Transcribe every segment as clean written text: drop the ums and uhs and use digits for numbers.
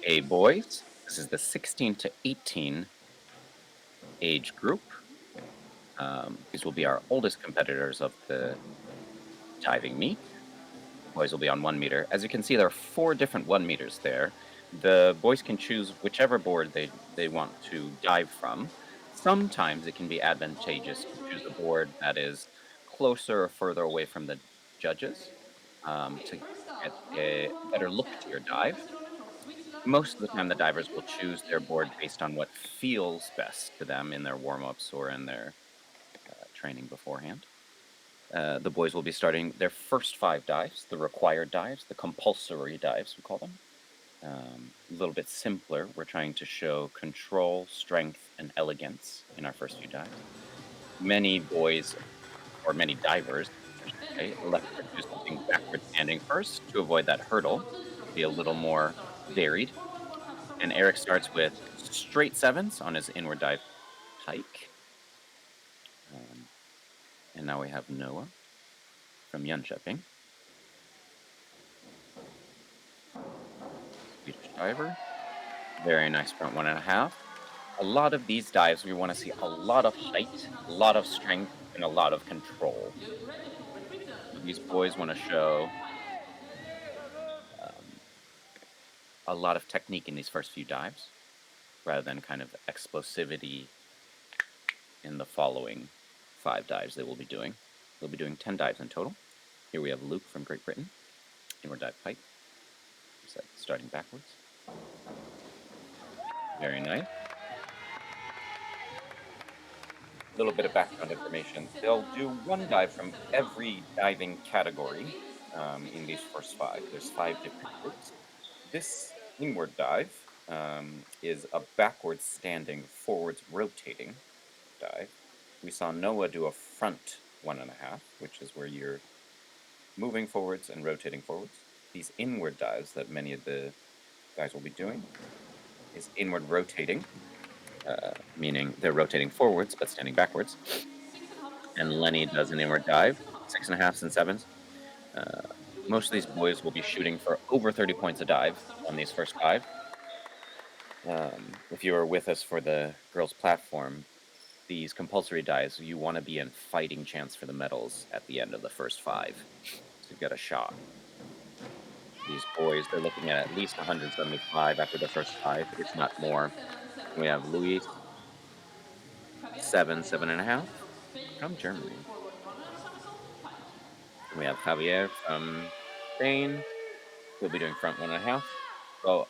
Hey boys, this is the 16 to 18 age group. These will be our oldest competitors of the diving meet. The boys will be on 1 meter. As you can see, there are four different 1 meters there. The boys can choose whichever board they want to dive from. Sometimes it can be advantageous to choose a board that is closer or further away from the judges to get a better look to your dive. Most of the time, the divers will choose their board based on what feels best to them in their warm-ups or in their training beforehand. The boys will be starting their first 5 dives, the required dives, the compulsory dives, we call them. A little bit simpler. We're trying to show control, strength, and elegance in our first few dives. Many boys, or many divers, I should say, elect to do something backward standing first to avoid that hurdle, be a little more varied. And Eric starts with straight sevens on his inward dive pike. Um, and now we have Noah from Jönköping, Swedish diver. Very nice front 1.5. A lot of these dives, we want to see a lot of height, a lot of strength, and a lot of control. So these boys want to show um, a lot of technique in these first few dives, rather than kind of explosivity in the following 5 dives they will be doing. They'll be doing 10 dives in total. Here we have Luke from Great Britain, inward dive pike. Starting backwards. Very nice. A little bit of background information. They'll do 1 dive from every diving category in these first 5. There's 5 different groups. This inward dive is a backwards standing, forwards rotating dive. We saw Noah do a front 1.5, which is where you're moving forwards and rotating forwards. These inward dives that many of the guys will be doing is inward rotating, meaning they're rotating forwards but standing backwards. And Lenny does an inward dive, 6.5s and 7s. Uh, Most of these boys will be shooting for over 30 points a dive on these first 5. If you were with us for the girls' platform, these compulsory dives, you want to be in fighting chance for the medals at the end of the first 5. So you've got a shot. These boys, they're looking at least 175 after the first 5, if not more. We have Luis, 7, 7.5 from Germany. We have Javier from Spain. He'll be doing front 1.5. So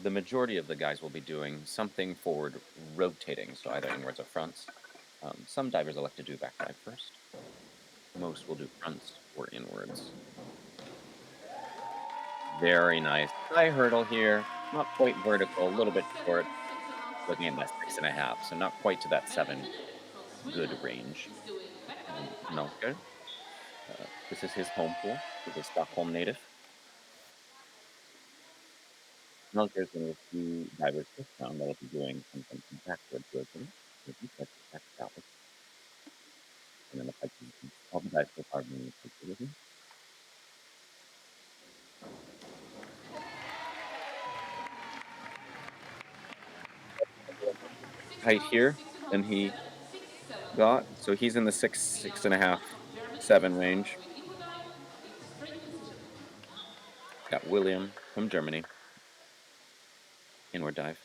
the majority of the guys will be doing something forward rotating, so either inwards or fronts. Some divers elect to do back dive first. Most will do fronts or inwards. Very nice. High hurdle here. Not quite vertical, a little bit short. Looking at that 6.5, so not quite to that 7 good range. Melker. This is his home pool. He's a Stockholm native. Melker's one of the few divers this round that will be doing something backwards rotating. Back salvage. And then the pike position. All the dives so far being in the pike position. Height here than he got. So he's in the 6, 6.5, 7 range. Got William from Germany. Inward dive.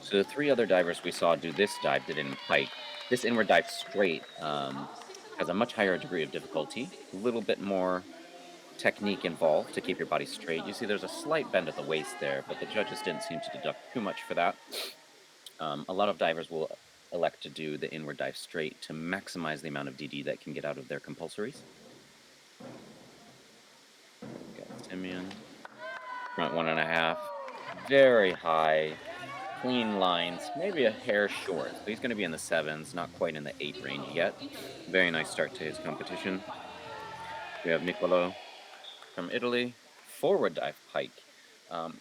So the 3 other divers we saw do this dive didn't pike. This inward dive straight has a much higher degree of difficulty, a little bit more technique involved to keep your body straight. You see there's a slight bend at the waist there, but the judges didn't seem to deduct too much for that. A lot of divers will elect to do the inward dive straight to maximize the amount of DD that can get out of their compulsories. We got Simeon, front 1.5, very high, clean lines, maybe a hair short. So he's going to be in the 7s, not quite in the 8 range yet. Very nice start to his competition. We have Nicolo from Italy, forward dive pike.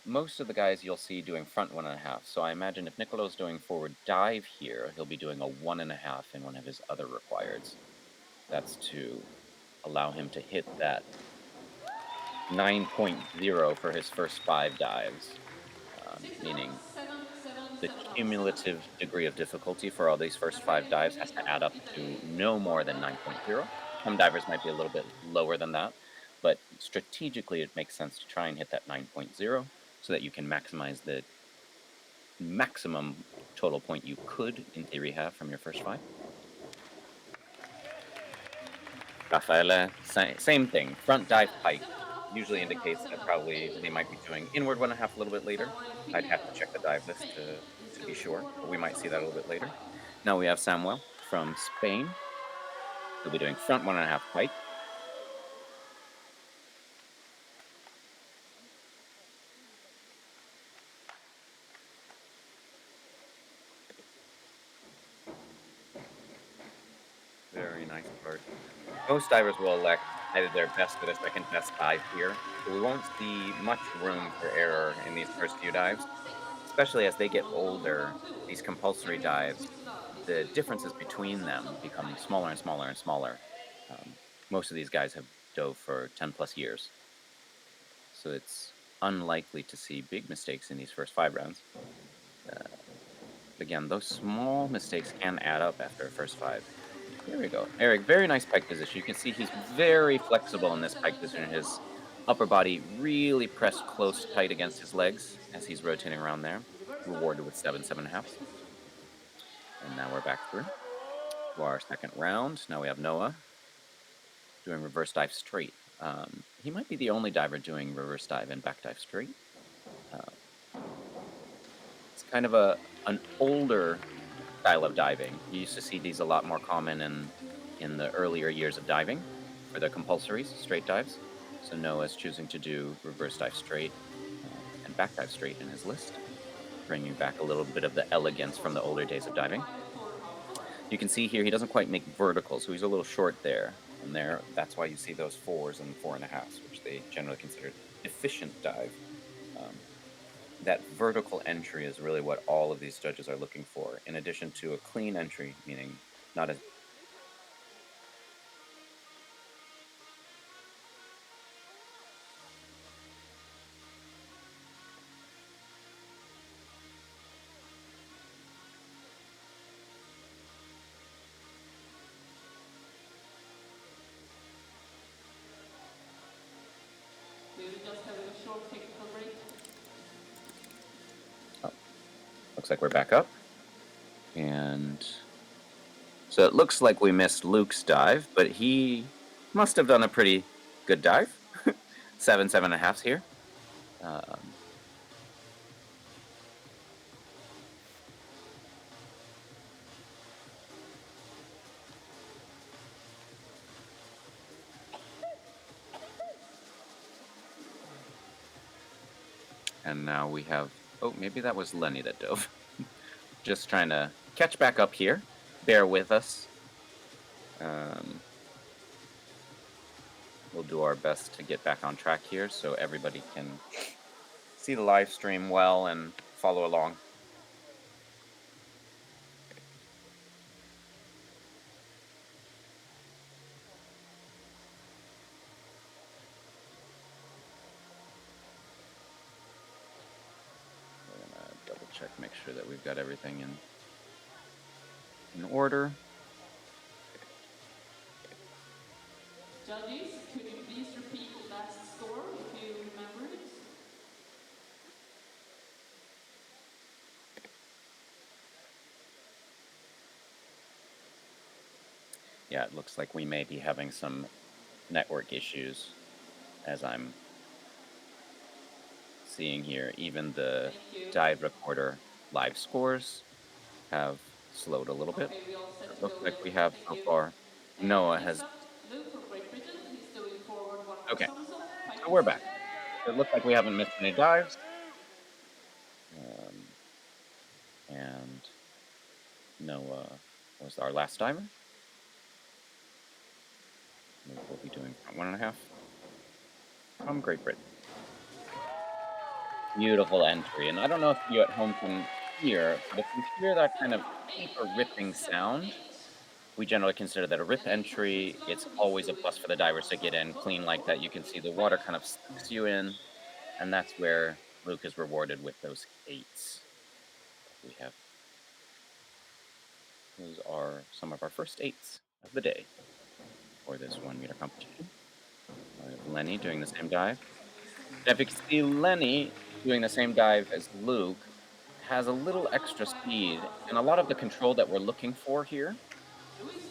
Most of the guys you'll see doing front 1.5. So I imagine if Nicolo's doing forward dive here, he'll be doing a 1.5 in one of his other requireds. That's to allow him to hit that 9.0 for his first 5 dives, meaning the cumulative degree of difficulty for all these first 5 dives has to add up to no more than 9.0. Some divers might be a little bit lower than that, but strategically it makes sense to try and hit that 9.0 so that you can maximize the maximum total point you could, in theory, have from your first 5. Rafaela, same thing. Front dive pike usually indicates that probably they might be doing inward 1.5 a little bit later. I'd have to check the dive list to be sure, but we might see that a little bit later. Now we have Samuel from Spain. He'll be doing front 1.5 pike. Very nice part. Most divers will elect either their best or their second best dive here, so we won't see much room for error in these first few dives. Especially as they get older, these compulsory dives, the differences between them become smaller and smaller and smaller. Um, Most of these guys have dove for 10 plus years, so it's unlikely to see big mistakes in these first 5 rounds. Uh, Again, those small mistakes can add up after a first 5. There we go. Eric, very nice pike position. You can see he's very flexible in this pike position. His upper body really pressed close, tight against his legs as he's rotating around there. Rewarded with 7.5. And now we're back through to our second round. Now we have Noah doing reverse dive straight. He might be the only diver doing reverse dive and back dive straight. Uh, it's kind of an older style of diving. You used to see these a lot more common in the earlier years of diving for the compulsories, straight dives. So Noah's choosing to do reverse dive straight and back dive straight in his list, bringing back a little bit of the elegance from the older days of diving. You can see here he doesn't quite make vertical, so he's a little short there. And there, that's why you see those 4s and 4.5s, which they generally consider efficient dive. Um, that vertical entry is really what all of these judges are looking for, in addition to a clean entry, meaning not as We will just have a short technical break. oh, looks like we're back up. And so it looks like we missed Luke's dive, but he must have done a pretty good dive. 7.5s here. Um, and now we have, oh, maybe that was Lenny that dove. Just trying to catch back up here. Bear with us. We'll do our best to get back on track here so everybody can see the live stream well and follow along. We're gonna double check, make sure that we've got everything in order. Judges, could you please repeat the last score if you remember it? Yeah, it looks like we may be having some network issues as I'm seeing here. Even the Thank you. dive recorder live scores have slowed a little bit. Okay, we all set It to looks go like then. we have Thank so you. far. Noah Next has. up, Luke from Great Britain. He's doing forward one more Okay, somersault, pike so we're back. position. It looks like we haven't missed any dives. Um, and Noah was our last diver. Luke will be doing front 1.5 from Great Britain. Beautiful entry, and I don't know if you at home can hear, but if you hear that kind of paper ripping sound, we generally consider that a rip entry. It's always a plus for the divers to get in clean like that. You can see the water kind of sucks you in, and that's where Luke is rewarded with those 8s. We have those are some of our first 8s of the day for this 1 meter competition. We have Lenny doing the same dive. And if you can see Lenny doing the same dive as Luke has a little extra speed, and a lot of the control that we're looking for here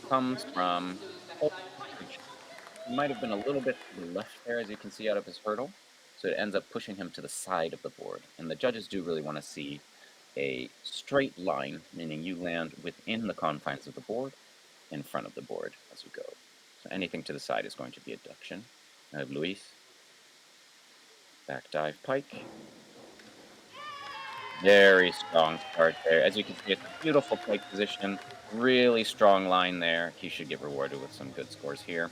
comes from hold average. He might have been a little bit to the left there, as you can see out of his hurdle, so it ends up pushing him to the side of the board. And the judges do really want to see a straight line, meaning you land within the confines of the board, in front of the board as you go. So anything to the side is going to be a deduction. I have Luis. Back dive pike. Very strong start there. As you can see, it's a beautiful pike position. Really strong line there. He should get rewarded with some good scores here.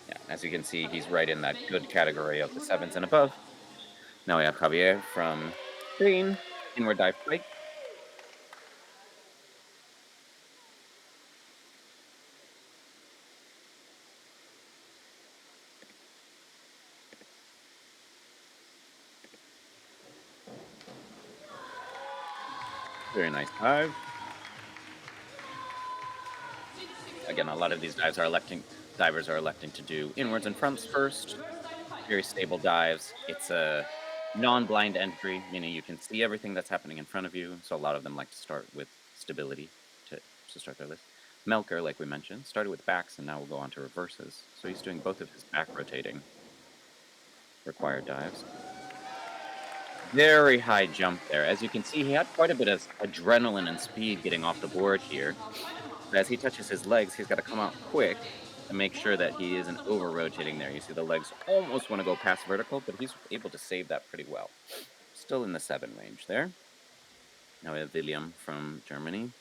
Yeah, as you can see, he's right in that good category of the 7s and above. Now we have Javier from Spain, inward dive pike. Very nice dive. Again, a lot of these divers are electing to do inwards and fronts first. Very stable dives. It's a non-blind entry, meaning you can see everything that's happening in front of you. So a lot of them like to start with stability to start their list. Melker, like we mentioned, started with backs and now we'll go on to reverses. So he's doing both of his back rotating required dives. Very high jump there. As you can see, he had quite a bit of adrenaline and speed getting off the board here. But as he touches his legs, he's got to come out quick to make sure that he isn't over-rotating there. You see the legs almost want to go past vertical, but he's able to save that pretty well. Still in the 7 range there. Now we have William from Germany.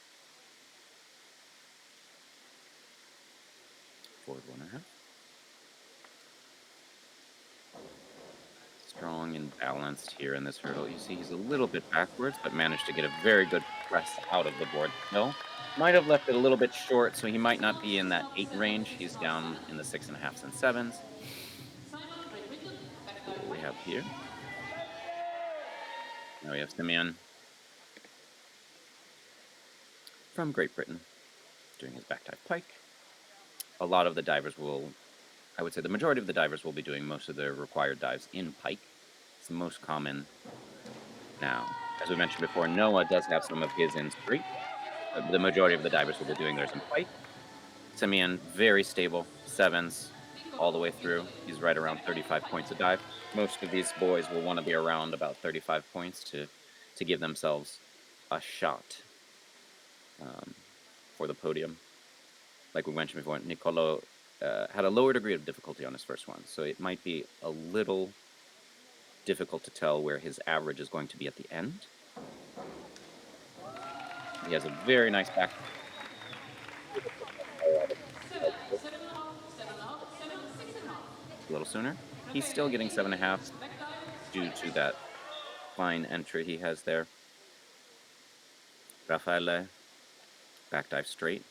Forward 1.5. Strong and balanced here in this hurdle. You see he's a little bit backwards, but managed to get a very good press out of the board still. Might have left it a little bit short, so he might not be in that 8 range. He's down in the 6.5s and 7s. What we have here. Now we have Simeon from Great Britain doing his back dive pike. A lot of the divers will, I would say the majority of the divers will be doing most of their required dives in pike. It's the most common. Now, as we mentioned before, Noah does have some of his in straight. The majority of the divers will be doing theirs in pike. Simeon, very stable, 7s all the way through. He's right around 35 points a dive. Most of these boys will want to be around about 35 points to give themselves a shot for the podium. Like we mentioned before, Nicolo had a lower degree of difficulty on his first one, so it might be a little difficult to tell where his average is going to be at the end. He has a very nice back. A little sooner. He's still getting 7.5 due to that fine entry he has there. Raffaele, back dive straight.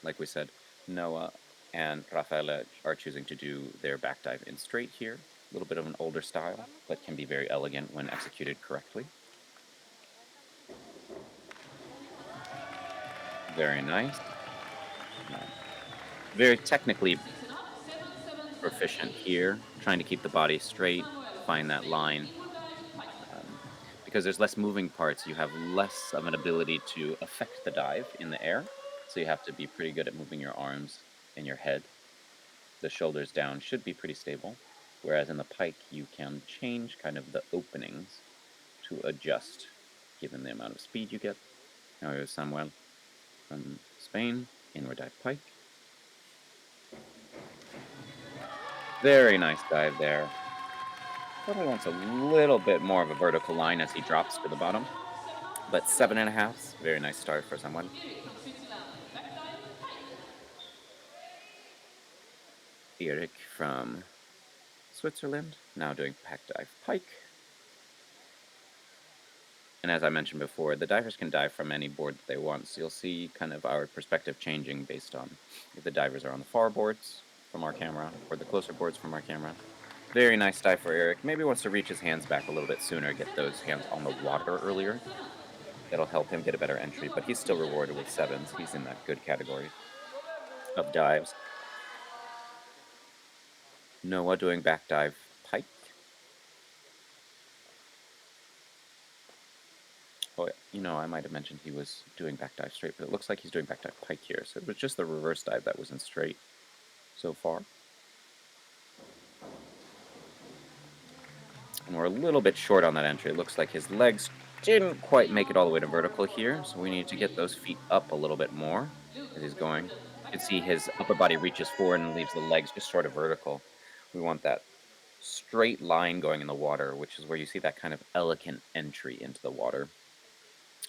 Like we said, Noah and Raffaele are choosing to do their back dive in straight here. A little bit of an older style, but can be very elegant when executed correctly. Very nice. Very technically proficient here, trying to keep the body straight, find that line. Because there's less moving parts, you have less of an ability to affect the dive in the air. So you have to be pretty good at moving your arms and your head. The shoulders down should be pretty stable. Whereas in the pike, you can change kind of the openings to adjust given the amount of speed you get. Now we have Samuel from Spain, inward dive pike. Very nice dive there. Probably wants a little bit more of a vertical line as he drops to the bottom. But 7.5, very nice start for someone. Erik from Switzerland, backdive, pike. Erik from Switzerland, now doing pack dive pike. And as I mentioned before, the divers can dive from any board that they want. So you'll see kind of our perspective changing based on if the divers are on the far boards from our camera or the closer boards from our camera. Very nice dive for Erik. Maybe wants to reach his hands back a little bit sooner, get those hands on the water earlier. That'll help him get a better entry, but he's still rewarded with 7s. He's in that good category of dives. Noah doing back dive pike. Oh, I might have mentioned he was doing back dive straight, but it looks like he's doing back dive pike here. So it was just the reverse dive that was in straight so far. And we're a little bit short on that entry. It looks like his legs didn't quite make it all the way to vertical here, so we need to get those feet up a little bit more as he's going. You can see his upper body reaches forward and leaves the legs just sort of vertical. We want that straight line going in the water, which is where you see that kind of elegant entry into the water.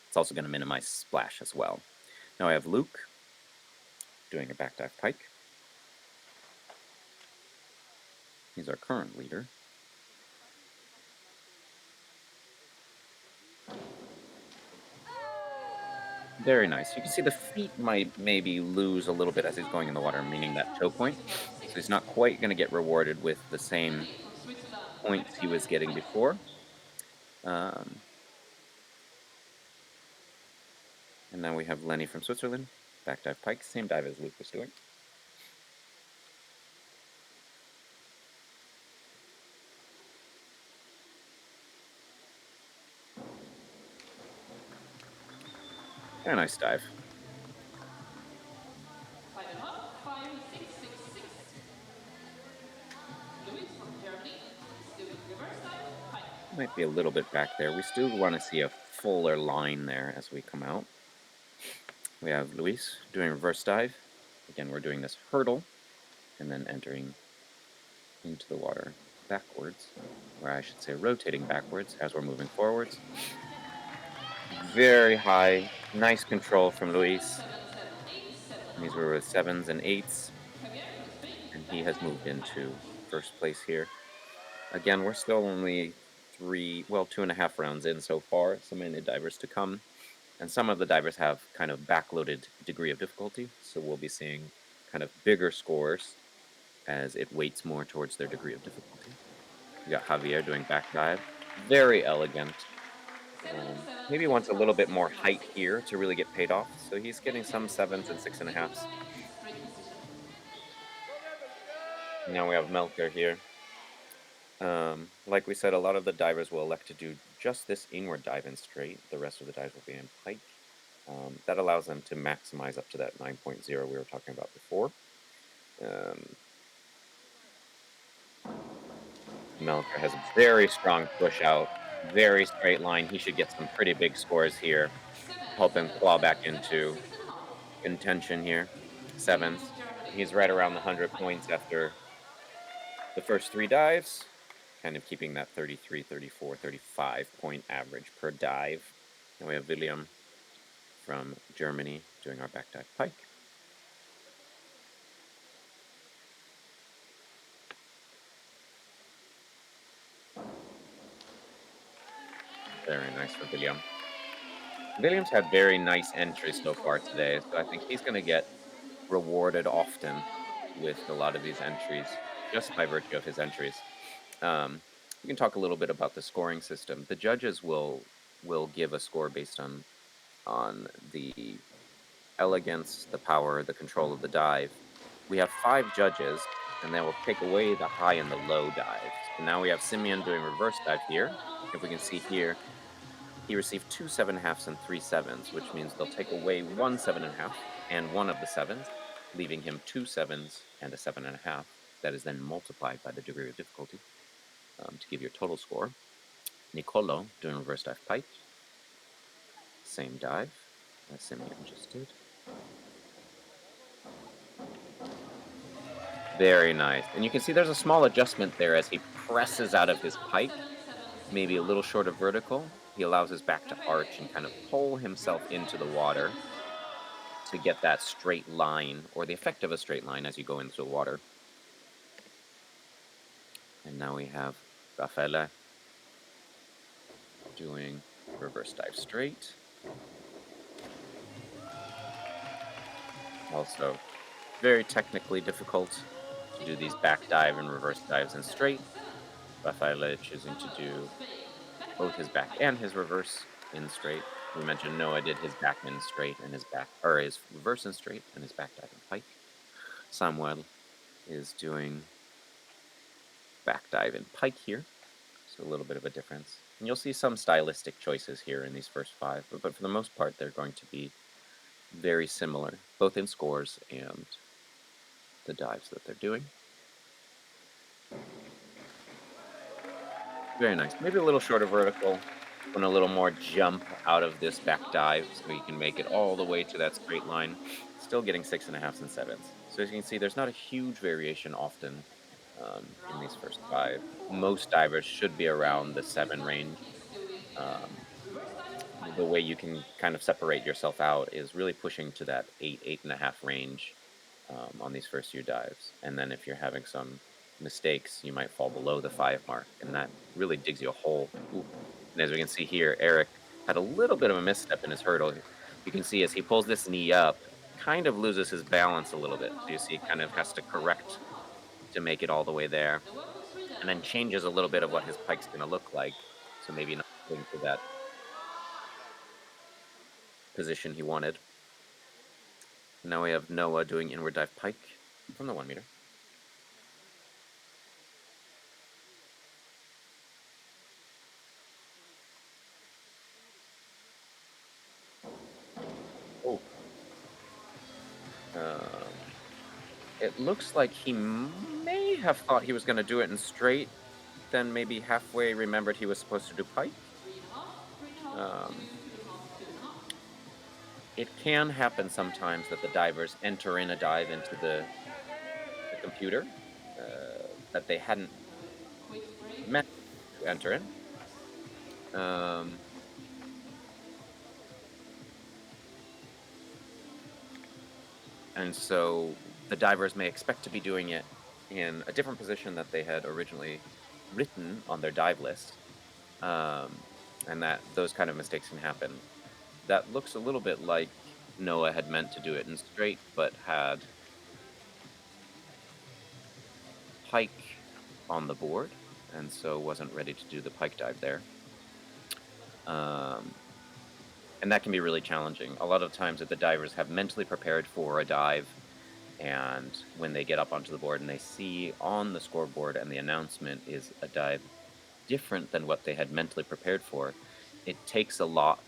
It's also going to minimize splash as well. Now I have Luke doing a back dive pike. He's our current leader. Very nice. You can see the feet might maybe lose a little bit as he's going in the water, meaning that choke point. So he's not quite going to get rewarded with the same Erik from Switzerland, points he was backdive, getting pike. before. And now we have Lenny from Switzerland, back dive pike, same dive as Luke was doing. Very nice dive. 5.5, 5, 6, 6, 6. Louis from Germany is doing reverse dive, pike. Might be a little bit back there. We still want to see a fuller line there as we come out. We have Luis doing reverse dive. Again, we're doing this hurdle and then entering into the water backwards, or I should say rotating backwards as we're moving forwards. Very high, nice control from Luis. 7, 7, 8, 7 and a These half. were with 7s and 8s, Javier from Spain, and he has moved backdive, pike. into first place here. Again, we're still only 2.5 rounds in so far, so many divers to come. And some of the divers have kind of backloaded degree of difficulty, so we'll be seeing kind of bigger scores as it weights more towards their degree of difficulty. We got Javier doing back dive. Very elegant. 7, 7, Maybe 6 wants a and a little half. bit more height here to really get paid off, so he's getting some 7s and 6.5s. Straight position. Now we have Melker here. Like we said, a lot of the divers will elect to do just this inward dive in straight. The rest of the dives will be in pike. That allows them to maximize up to that 9.0 we were talking about before. Melker has a very strong push out, very straight line. He should get some pretty big scores here. 7, Help him 7, claw 7, back 7, into 6 and a half. contention here. Erik 7s. from Germany, He's right around the backdive, 100 pike. points after the first 3 dives, kind of keeping that 33, 34, 35 point average per dive. And we have William from Germany doing our back dive pike. Very nice for William. William's had very nice entries so far today, so I think he's going to get rewarded often with a lot of these entries just by virtue of his entries. We can talk a little bit about the scoring system. The judges will give a score based on the elegance, the power, the control of the dive. We have 5 judges, and they will take away the high and the low dives. So now we have Simeon doing reverse dive here. If we can see here, he received 2 7.5s and 3 7s, which means they'll take away 1 7.5 and one of the 7s, leaving him 2 7s and a 7.5. That is then multiplied by the degree of difficulty to give you a total score. Nicolo doing reverse dive pike. Same dive as Simeon just did. Very nice. And you can see there's a small adjustment there as he presses out of his pike, maybe a little short of vertical. He allows his back to arch and kind of pull himself into the water to get that straight line or the effect of a straight line as you go into the water. And now we have Raffaele doing reverse dive straight. Also, very technically difficult to do these back dive and reverse dives in straight. Raffaele choosing to do both his back and his reverse in straight. We mentioned Noah did his back in straight and his back, or his reverse in straight and his back dive in pike. Samuel is doing back dive in pike here, so a little bit of a difference. And you'll see some stylistic choices here in these first five, but for the most part, they're going to be very similar, both in scores and the dives that they're doing. Very nice. Maybe a little shorter vertical and a little more jump out of this back dive so you can make it all the way to that straight line. Still getting 6.5s and 7s. So as you can see, there's not a huge variation often in these first five. Most divers should be around the 7 range. Um, the way you can kind of separate yourself out is really pushing to that 8.5 range on these first few dives. And then if you're having some mistakes, you might fall below the 5 mark, and that really digs you a hole. Ooh. And as we can see here, Eric had a little bit of a misstep in his hurdle. You can see as he pulls this knee up, kind of loses his balance a little bit. So you see, he kind of has to correct to make it all the way there, The work was freedom. and then changes a little bit of what his pike's going to look like. So maybe not getting to that position he wanted. Now we have Noah doing inward dive pike from the 1 meter. Oh, um, it looks like he may have thought he was going to do it in straight, then maybe halfway remembered he was supposed to do pike. 3.5, 3.5, Um, 2.5, 2.5. it can happen sometimes that the divers enter in a dive into the computer that they hadn't Quick break. meant to enter in. Um, and so the divers may expect to be doing it in a different position that they had originally written on their dive list. Um, and that those kind of mistakes can happen. That looks a little bit like Noah had meant to do it in straight, but had pike on the board, and so wasn't ready to do the pike dive there. Um, and that can be really challenging. A lot of times that the divers have mentally prepared for a dive, and when they get up onto the board and they see on the scoreboard and the announcement is a dive different than what they had mentally prepared for, it takes a lot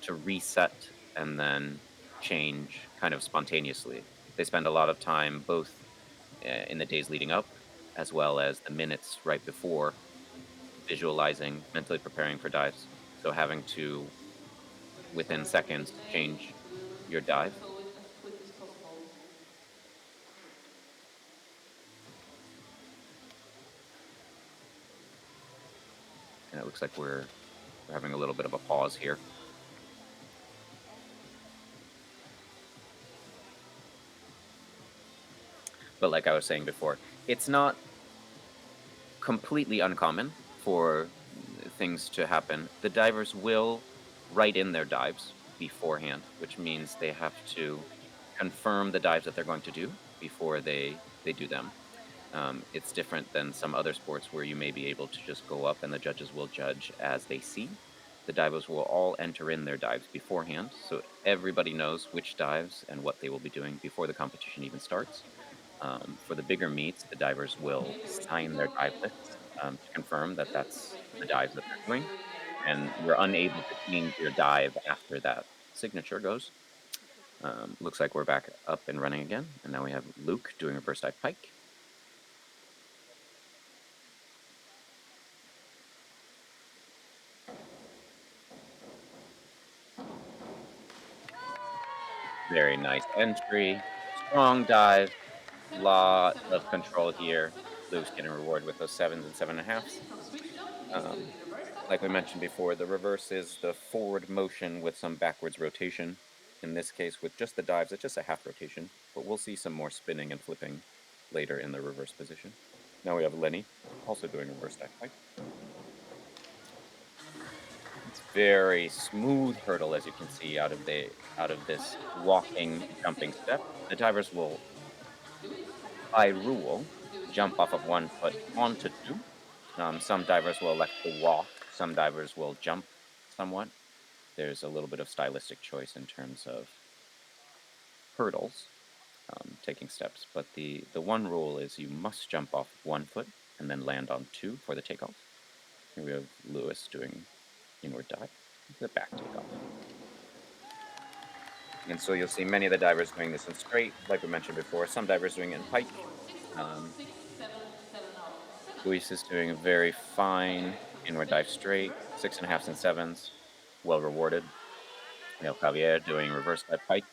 to reset and then change kind of spontaneously. They spend a lot of time both in the days leading up as well as the minutes right before visualizing, mentally preparing for dives. So having to, within So seconds, today change your we'll dive. solve it as quick as possible. And it looks like we're having a little bit of a pause here. But like I was saying before, it's not completely uncommon for things to happen. The divers will write in their dives beforehand, which means they have to confirm the dives that they're going to do before they do them. It's different than some other sports where you may be able to just go up and the judges will judge as they see. The divers will all enter in their dives beforehand, so everybody knows which dives and what they will be doing before the competition even starts. For the bigger meets, the divers will Okay, we're ready to sign their go. dive lists to confirm that Luke, that's break the freedom. dives that And they're doing, steering very and fast. you're unable to change your dive after that signature goes. Looks like we're back up and running again, and now we have Luke doing reverse dive pike. Very nice entry, strong dive, lot of control here. Lewis getting rewarded with those sevens and 7.5s. From switch jump, you can Um, still do the reverse dive. like we mentioned before, the reverse is the forward motion with some backwards rotation. In this case, with just the dives, it's just a half rotation, but we'll see some more spinning and flipping later in the reverse position. Now we have Lenny also doing reverse dive pike. It's very smooth hurdle, as you can see out of this walking jumping step. The divers will, Do it. by rule, Do it jump double off of tap. 1 foot Wait 2 onto seconds. 2. Some divers will elect to walk. Some divers will jump somewhat. There's a little bit of stylistic choice in terms of hurdles, taking steps. But the one rule is you must jump off 1 foot and then land on 2 for the takeoff. Here we have Lewis doing inward dive, the back takeoff. And so you'll see many of the divers doing this in straight, like we mentioned before. Some divers doing it in pike. Score 6 Um, 6 7 7 7. Luis is doing a very fine Okay, from inward switch, dive straight, reverse dive. 6.5s and 7s, well rewarded. We have Javier doing reverse dive pike.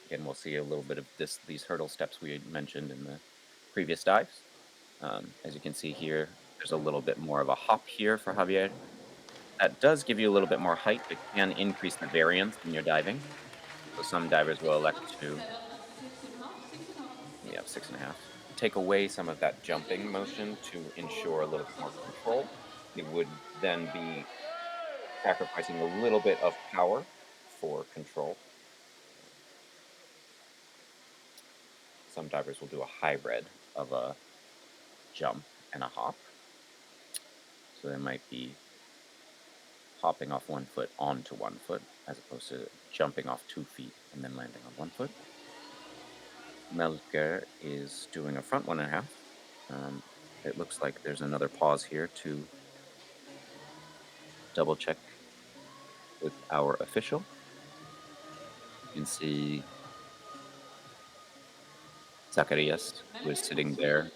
Again, we'll see a little bit of these hurdle steps we had mentioned in the previous dives. As you can see here, there's a little bit more of a hop here for Javier. That does give you a little bit more height, but can increase the variance in your diving. So some divers will 6 elect 1/2, to, 7 6 1/2, 6 1/2, we have 6. 6.5, take away some of that jumping motion to ensure a little bit more control. It would then be sacrificing a little bit of power for control. Some divers will do a hybrid of a jump and a hop. So they might be hopping off 1 foot onto 1 foot as opposed to jumping off 2 feet and then landing on 1 foot. Melker is doing a front 1.5. It looks like there's another pause here to double check with our official. You can see Zacharias, who is Melker, sitting switch. there,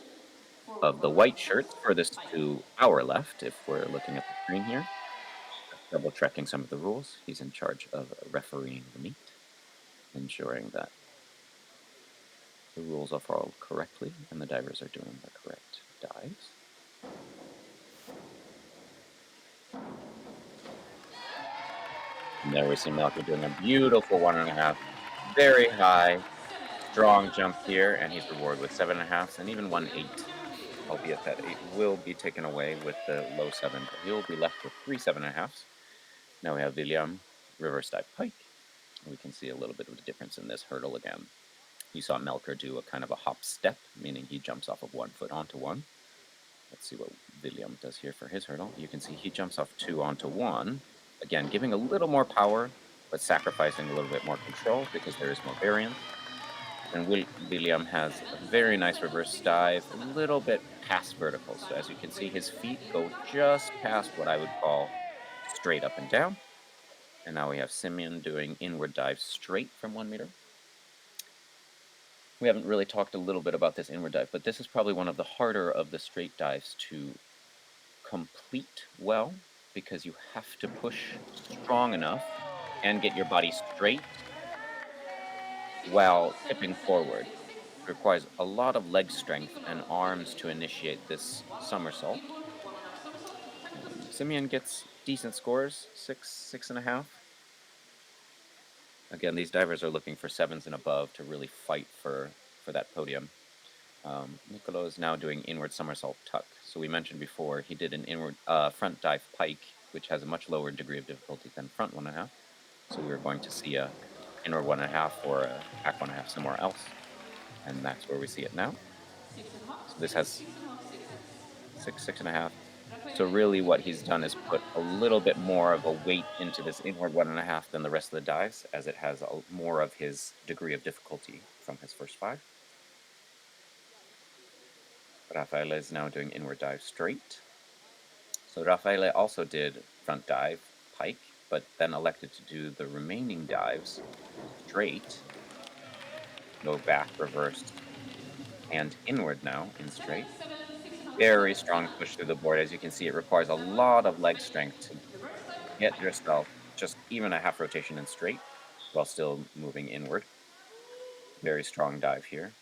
Forward of the 1 white 1/2, shirts reverse furthest pike. to our left, if we're looking at the screen here. Just double checking some of the rules. He's in charge of refereeing the meet, ensuring that the rules are followed correctly and the divers are doing the correct dives. And there we see Melker doing a beautiful 1.5, very high, 7 strong 7 jump 7 here, and he's 7. rewarded with 7.5s and even 1 8, 2 2 albeit that 8 will be taken away with the low 7, but he'll be left with 3 7.5s. Now we have William reverse dive pike. We can see a little bit of the difference in this hurdle again. You saw Melker do a kind of a hop step, meaning he jumps off of 1 foot onto 1. Let's see what William does here for his hurdle. You can see he jumps off 2 onto 1. Again, giving a little more power, but sacrificing a little bit more control because there is more variance. And William has a very nice reverse dive, a little bit past vertical. So as you can see, his feet go just past what I would call straight up and down. And now we have Simeon doing inward dive straight from 1 meter. We haven't really talked a little bit about this inward dive, but this is probably one of the harder of the straight dives to complete well because you have to push strong enough and get your body straight while tipping forward. It requires a lot of leg strength and arms to initiate this somersault. Simeon gets decent scores, 6.5. Again, these divers are looking for 7s and above to really fight for that podium. Nicolo is now doing inward somersault tuck. So we mentioned before he did an inward front dive pike, which has a much lower degree of difficulty than front 1.5. So we were going to see a inward 1.5 or a back 1.5 somewhere else, and that's where we see it now. 6 1/2, So this 6 has 6 1/2, 6. 6.5. So Rafael, really, what he's switch. done is put a 6 little bit more of a 1/2. weight into this inward 1.5 than the rest of the dives, as it has more of his degree of difficulty from his first 5. Rafael is now doing inward dive straight. So Rafael also did front dive pike, but then elected to do the remaining dives straight, go back, reverse, and inward now in 7 straight. 7 6 1/2, Very 7 strong 7. push through the board. As you can see, it requires a 7 lot of leg 6. strength to Reverse dive, get pike. yourself just even a half rotation in straight while still moving inward. Very strong dive here.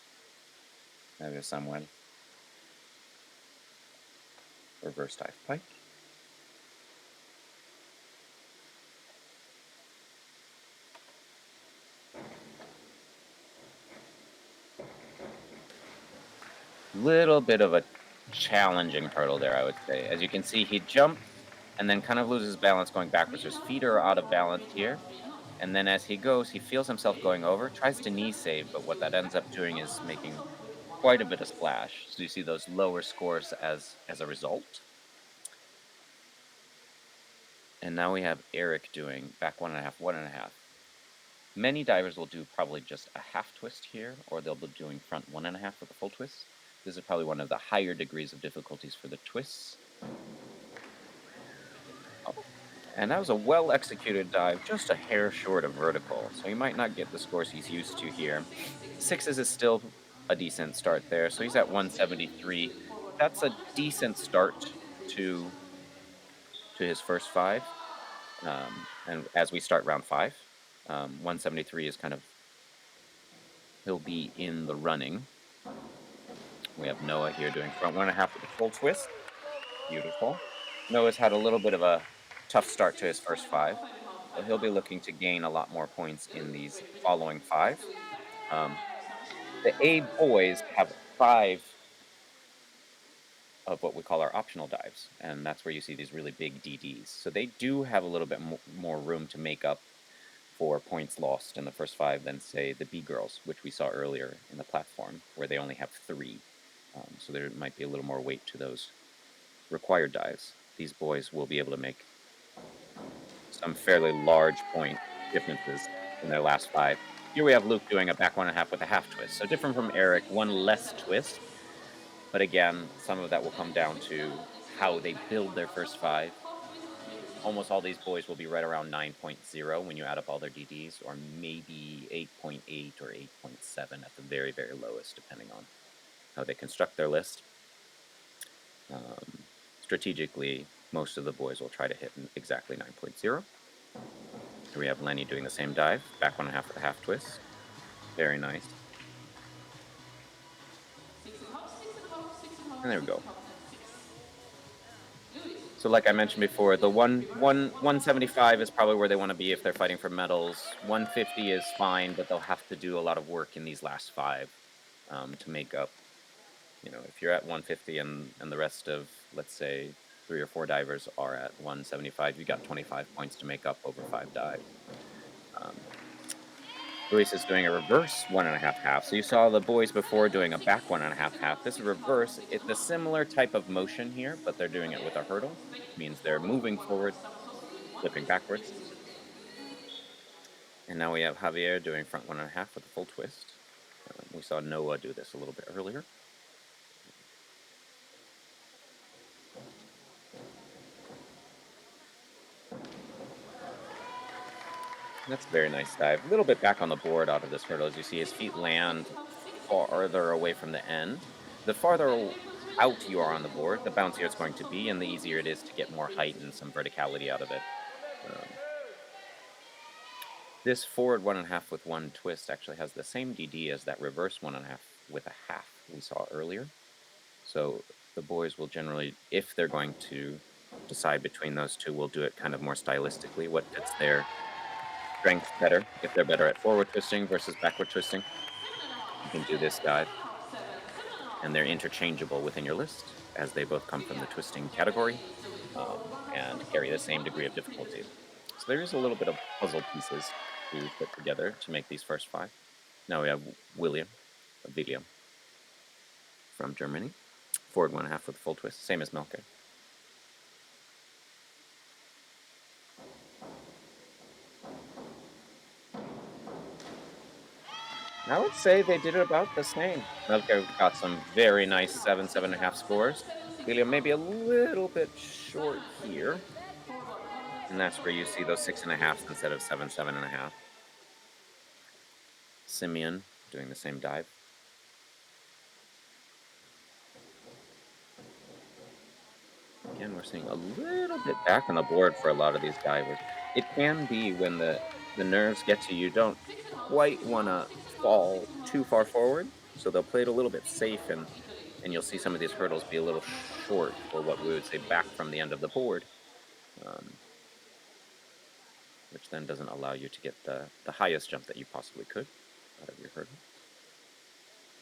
Maybe someone. Reverse dive pike. Little bit of a challenging hurdle there, I would say. As you can see, he jumps and then kind of loses balance going backwards. His feet are out of balance here. And then as he goes, he feels himself going over, tries to knee save, but what that ends up doing is making quite a bit of splash. So you see those lower scores as a result. And now we have Eric doing back 1.5, 1.5. Many divers will do probably just a half twist here, or they'll be doing front 1.5 with a full twist. This is probably one of the higher degrees of difficulties for the twists. Oh, and that was a well-executed dive, just a hair short of vertical, so he might not get the scores he's used to here. Sixes is still a decent start there, so he's at 173. That's a decent start to his first 5. And as we start round 5, 173 is kind of, he'll be in the running. We have Noah here doing front 1.5 with a full twist. Beautiful. Noah's had a little bit of a tough start to his first 5, so he'll be looking to gain a lot more points in these following 5. The A boys have 5 of what we call our optional dives, and that's where you see these really big DDs. So they do have a little bit more room to make up for points lost in the first 5 than, say, the B girls, which we saw earlier in the platform, where they only have 3. So there might be a little more weight to those required dives. These boys will be able to make some fairly large point differences in their last 5. Here we have Luke doing a back 1.5 with a half twist. So different from Eric, one less twist. But again, some of that will come down to how they build their first 5. Almost all these boys will be right around 9.0 when you add up all their DDs, or maybe 8.8 or 8.7 at the very, very lowest, depending on how they construct their list. Strategically, most of the boys will try to hit exactly 9.0. Here we have Lenny doing the same dive, back 1.5 with a half twist. Very nice. And there we go. So like I mentioned before, the 175 is probably where they want to be if they're fighting for medals. 150 is fine, but they'll have to do a lot of work in these last 5 to make up. You know, if you're at 150 and the rest of, let's say, 3 or 4 divers are at 175, you got 25 points to make up over 5 dives. Luis is doing a reverse 1.5 half. So you saw the boys before doing a back 1.5 half. This is reverse. It's a similar type of motion here, but they're doing it with a hurdle. It means they're moving forward, flipping backwards. And now we have Javier doing front 1.5 with a full twist. We saw Noah do this a little bit earlier. That's a very nice dive. A little bit back on the board out of this hurdle. As you see, his feet land farther away from the end. The farther out you are on the board, the bouncier it's going to be, and the easier it is to get more height and some verticality out of it. This forward 1.5 with 1 twist actually has the same DD as that reverse 1.5 with a half we saw earlier. So the boys will generally, if they're going to decide between those two, will do it kind of more stylistically, what fits their strength better. If they're better at forward twisting versus backward twisting, you can do this dive. And they're interchangeable within your list, as they both come from the twisting category and carry the same degree of difficulty. So there is a little bit of puzzle pieces to put together to make these first 5. Now we have William from Germany. Forward 1.5 with full twist, same as Melke. I would say they did about the same. Melke got some very nice 7, 7.5 scores. William maybe a little bit short here. And that's where you see those 6.5s instead of 7, 7.5. Simeon doing the same dive. Again, we're seeing a little bit back on the board for a lot of these divers. It can be when the nerves get to you, you don't quite want to fall too far forward, So they'll play it a little bit safe, and you'll see some of these hurdles be a little short, or what we would say back from the end of the board, um, which then doesn't allow you to get the highest jump that you possibly could out of your hurdle.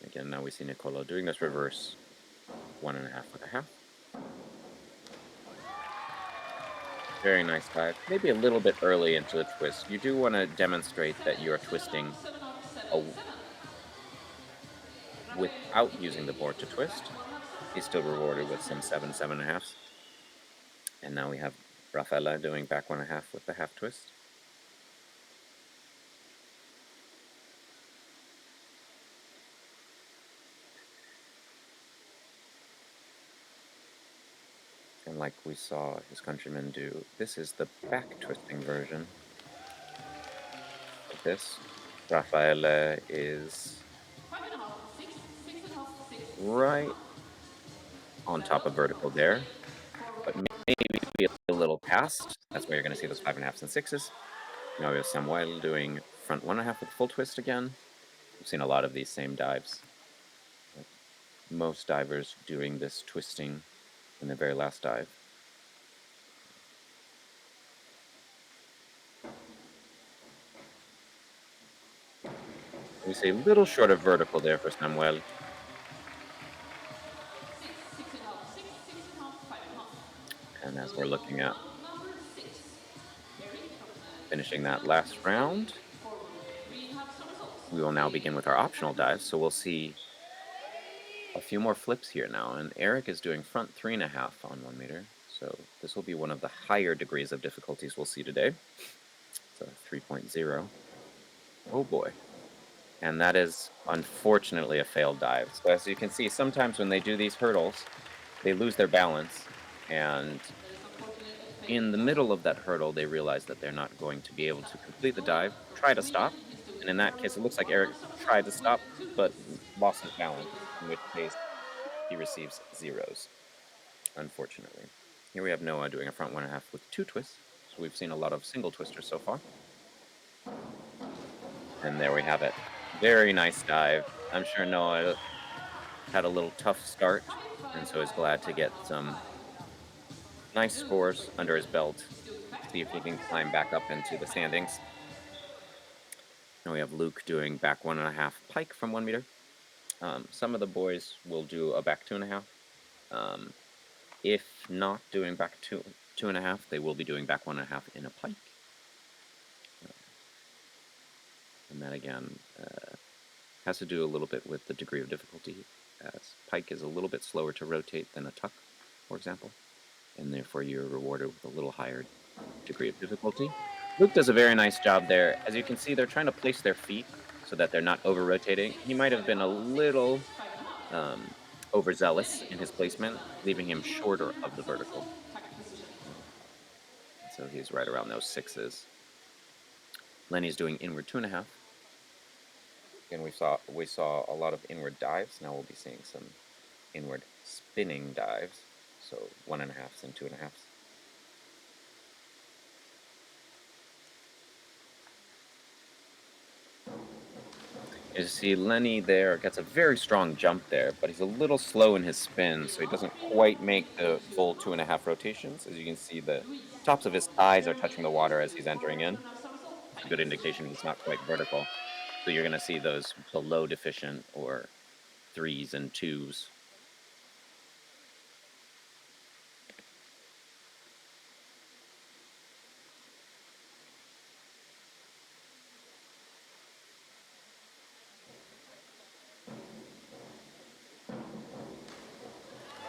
Again, now we see Nicolo doing this reverse 1.5 with a half. Very nice dive. Maybe a little bit early into the twist. You do want to demonstrate that you're twisting without using the board to twist. He's still rewarded with some 7.5s. And now we have Raffaella doing back 1.5 with the half twist. And like we saw his countrymen do, this is the back twisting version of this. Raffaella is 5.5, 6, 6.5, 6. right on top of vertical there, but maybe a little past. That's where you're going to see those 5.5s and 6s. Now we have Samuel doing front 1.5 with full twist again. We've seen a lot of these same dives. Most divers doing this twisting in the very last dive. We say a little short of vertical there for Samuel. 6, 6.5, 6, 6.5, 5.5. And as we're looking at Number 6. finishing that last round, We have some results. we will now begin with our optional dives. So we'll see a few more flips here now. And Eric is doing front 3.5 on 1 meter. So this will be one of the higher degrees of difficulties we'll see today. So 3.0. Oh boy. And that is unfortunately a failed dive. So as you can see, sometimes when they do these hurdles, they lose their balance, and in the middle of that hurdle, they realize that they're not going to be able to complete the dive, try to stop, and in that case, it looks like Eric tried to stop, but lost his balance, in which case he receives zeros, unfortunately. Here we have Noah doing a front 1.5 with 2 twists, so we've seen a lot of single twisters so far. And there we have it. Very nice dive. I'm sure Noah had a little tough start, and so is glad to get some nice scores under his belt. See if he can climb back up into the standings. Now we have Luke doing back 1.5 pike from 1 meter. Some of the boys will do a back 2.5. If not doing back 2.5, they will be doing back 1.5 in a pike. And that again has to do a little bit with the degree of difficulty, as pike is a little bit slower to rotate than a tuck, for example, and therefore you're rewarded with a little higher degree of difficulty. Luke does a very nice job there. As you can see, they're trying to place their feet so that they're not over-rotating. He might have been a little overzealous in his placement, leaving him shorter of the vertical. So he's right around those 6s. Lenny's doing inward 2.5. Again, we saw a lot of inward dives. Now we'll be seeing some inward spinning dives. So 1.5s and 2.5s. You see Lenny there gets a very strong jump there, but he's a little slow in his spin, so he doesn't quite make the full 2.5 rotations. As you can see, the tops of his thighs are touching the water as he's entering in. It's a good indication he's not quite vertical. So you're going to see those below deficient or 3s and 2s.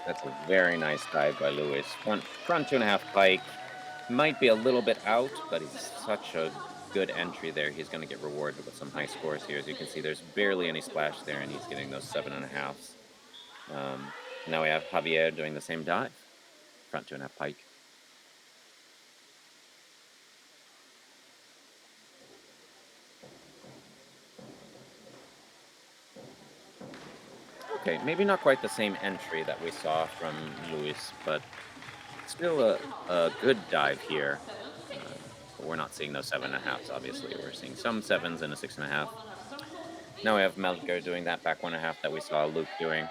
That's a very nice dive by Lewis. Front 2.5 pike. Might be a little bit out, but he's such a good entry there. He's going to get rewarded with some high scores here. As you can see, there's barely any splash there, and he's getting those 7.5s. Now we have Javier doing the same dive. Front 2.5 pike. Okay, maybe not quite the same entry that we saw from Luis, but still a good dive here. But we're not seeing those 7.5s, obviously. We're seeing some 7s and a 6.5. Now we have Melker doing that back 1.5 that we saw Luke doing.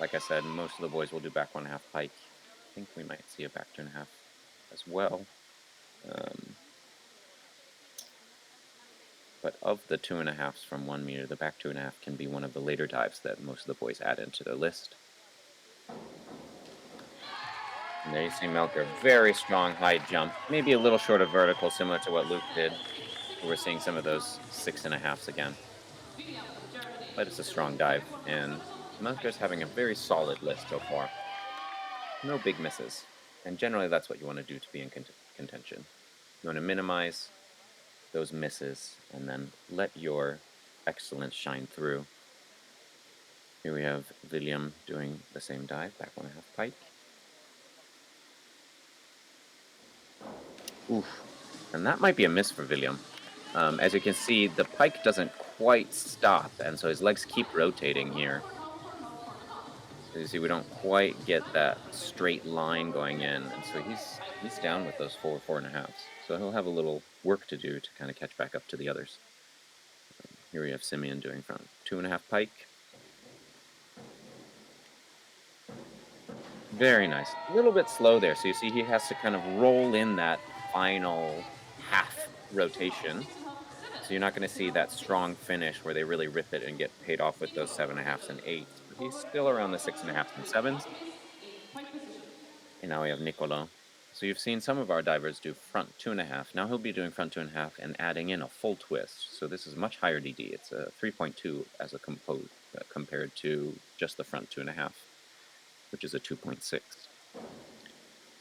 Like I said, most of the boys will do back 1.5 pike. I think we might see a back 2.5 as well. But of the 2.5s from 1 meter, the back 2.5 can be one of the later dives that most of the boys add into their list. And there you see Melker, very strong high jump, maybe a little short of vertical, similar to what Luke did. We're seeing some of those 6.5s again. But it's a strong dive, and Melker's having a very solid list so far. No big misses. And generally, that's what you want to do to be in contention. You want to minimize those misses and then let your excellence shine through. Here we have William doing the same dive, back 1.5 pike. Oof. And that might be a miss for William. As you can see, the pike doesn't quite stop, and so his legs keep rotating here. So you see, we don't quite get that straight line going in, and so he's down with those 4.5s. So he'll have a little work to do to kind of catch back up to the others. Here we have Simeon doing front 2.5 pike. Very nice. A little bit slow there, so you see he has to kind of roll in that final half rotation. So you're not going to see that strong finish where they really rip it and get paid off with those 7.5s and 8s. But he's still around the 6.5s and 7s. And now we have Nicolo. So you've seen some of our divers do front 2.5. Now he'll be doing front 2.5 and adding in a full twist. So this is much higher DD. It's a 3.2 as a compared to just the front 2.5, which is a 2.6. It's a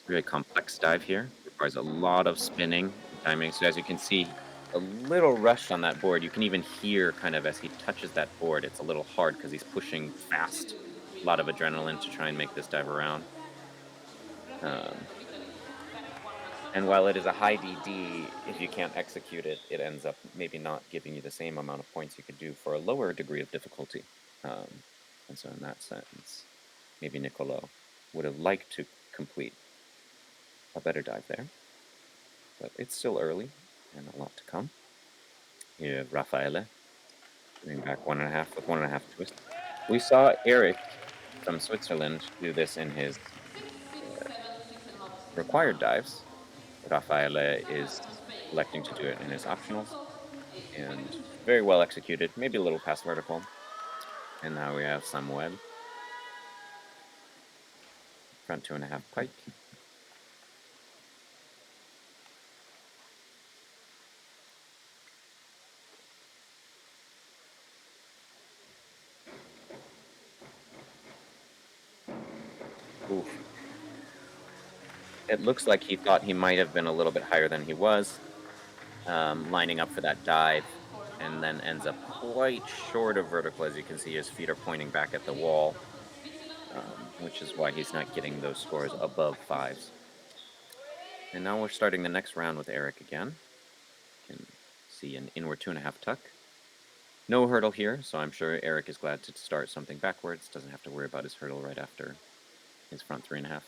very complex dive here. Requires a lot of spinning and timing. So as you can see, a little rush on that board. You can even hear kind of as he touches that board, it's a little hard because he's pushing fast. A lot of adrenaline to try and make this dive around. And while it is a high DD, if you can't execute it, it ends up maybe not giving you the same amount of points you could do for a lower degree of difficulty. And so in that sense, maybe Nicolo would have liked to complete a better dive there. But it's still early and a lot to come. You have Raffaele doing back 1.5 with 1.5 twist. We saw Eric from Switzerland do this in his required dives. Raffaele is electing to do it in his optionals, and very well executed, maybe a little past vertical. And now we have Samuel, front 2.5 pike. Oof. It looks like he thought he might have been a little bit higher than he was, lining up for that dive, and then ends up quite short of vertical. As you can see, his feet are pointing back at the wall, which is why he's not getting those scores above 5s. And now we're starting the next round with Eric again. You can see an inward 2.5 tuck. No hurdle here, so I'm sure Eric is glad to start something backwards. Doesn't have to worry about his hurdle right after his front 3.5.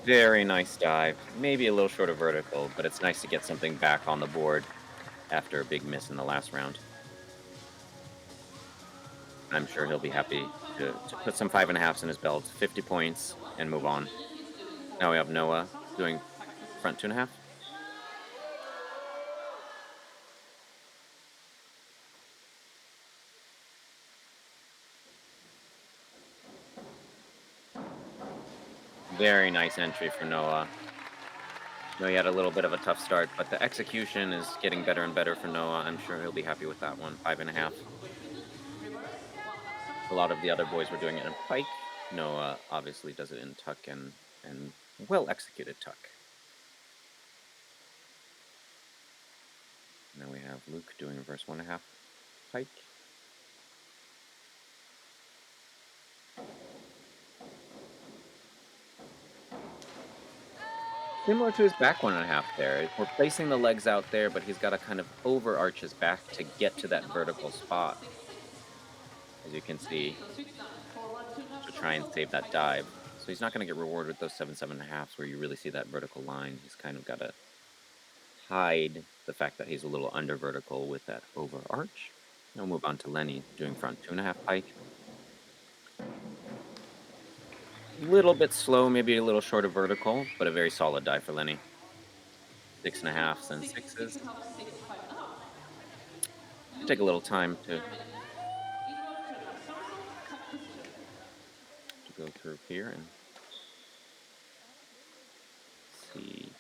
Very nice dive. Maybe a little short of vertical, but it's nice to get something back on the board after a big miss in the last round. I'm sure he'll be happy to put some 5.5s in his belt, 50 points, and move on. Now we have Noah doing front 2.5. Very nice entry for Noah. He had a little bit of a tough start, but the execution is getting better and better for Noah. I'm sure he'll be happy with that one. 5.5. A lot of the other boys were doing it in pike. Noah obviously does it in tuck and well executed tuck. And then we have Luke doing reverse 1.5 pike. Similar to his back 1.5 there. We're placing the legs out there, but he's got to kind of overarch his back to get to that vertical spot, as you can see, to try and save that dive. So he's not going to get rewarded with those 7.5s where you really see that vertical line. He's kind of got to hide the fact that he's a little under vertical with that over arch. Now we'll move on to Lenny doing front 2.5 pike. Little bit slow, maybe a little short of vertical, but a very solid dive for Lenny. 6.5 and Six, six sixes. and a half, six, 5.5. Take a Louis, little time to Germany. Inward turn, somersault, tuck position. go through here and see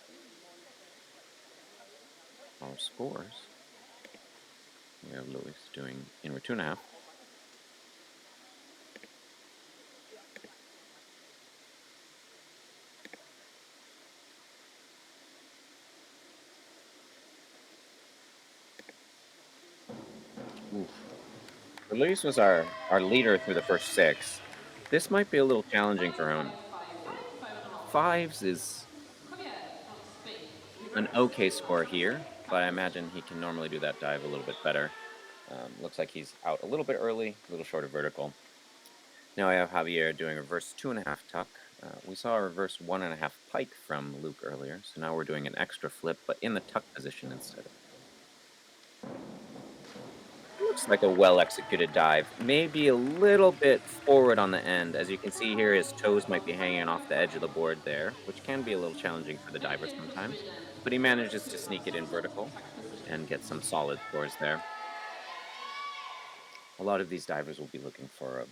our scores. We have Louis doing inward 2.5. Oof. Louis was our leader through the first 6. This might be a little challenging for him. Five and a half. Fives is Javier from Spain. an Reverse, okay two and a score half somersault, here, but tuck I position. imagine he can normally do that dive a little bit better. Looks like he's out a little bit early, a little short of vertical. Now I have Javier doing a reverse 2.5 tuck. We saw a reverse 1.5 pike from Luke earlier, so now we're doing an extra flip, but in the tuck position instead. Looks like a well-executed dive. Maybe a little bit forward on the end. As you can see here, his toes might be hanging off the edge of the board there, which can be a little challenging for the diver Medium to sometimes. Sweden. But he Reverse, manages two to and a half sneak it in somersault, vertical tuck position. and get some solid scores there. A lot of these divers will be looking for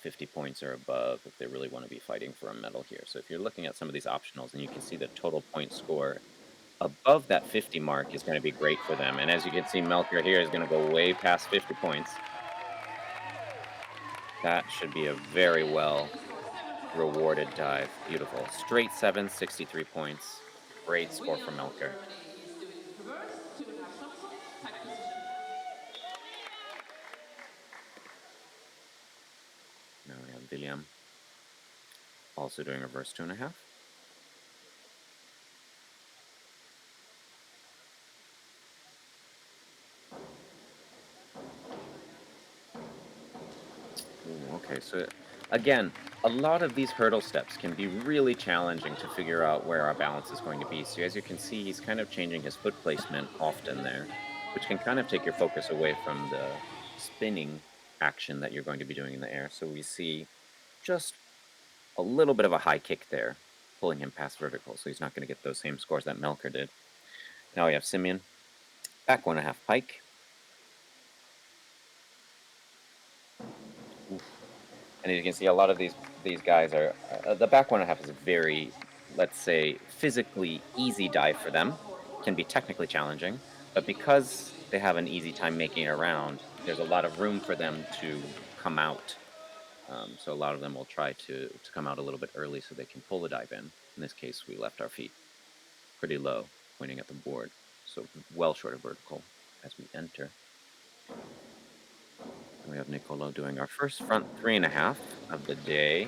50 points or above if they really want to be fighting for a medal here. So if you're looking at some of these optionals and you can see the total point score above that 50 mark is going to be great for them. And as you can see, Melker here is going to go way past 50 points. That should be a very well Medium score, 7.4. rewarded dive. Beautiful. Straight 7, 63 points. Great score William for from Melker. Germany is doing reverse, two and a half somersault, tuck position. Now we have William also doing reverse 2.5. Ooh, okay, so again, a lot of these hurdle steps can be really challenging to figure out where our balance is going to be. So as you can see, he's kind of changing his foot placement often there, which can kind of take your focus away from the spinning action that you're going to be doing in the air. So we see just a little bit of a high kick there, pulling him past vertical, so he's not going to get those same scores that Melker did. Now we have Simeon, back 1.5 pike. Oof. And as you can see, a lot of these guys are the back 1.5 is a very, let's say, physically easy dive for them. Can be technically challenging, but because they have an easy time making it around, there's a lot of room for them to come out. So a lot of them will try to come out a little bit early so they can pull the dive in. In this case, we left our feet pretty low, pointing at the board, so well short of vertical as we enter. And we have Nicolo doing our first front 3.5 of the day.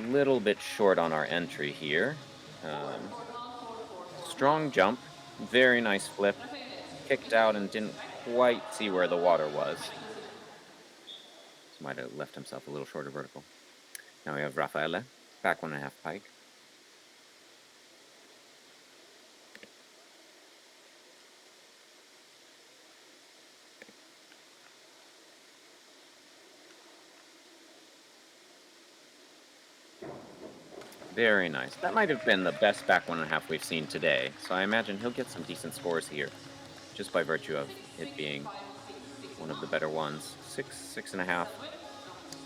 Little bit short on our entry here. Strong jump, very nice flip. Kicked out and didn't quite see where the water was. So might have left himself a little short of vertical. Now we have Raffaele, back 1.5 pike. Very nice. That might have been the best back 1.5 we've seen today. So I imagine he'll get some decent scores here, just by virtue of it being one of the better ones. 6, 6.5.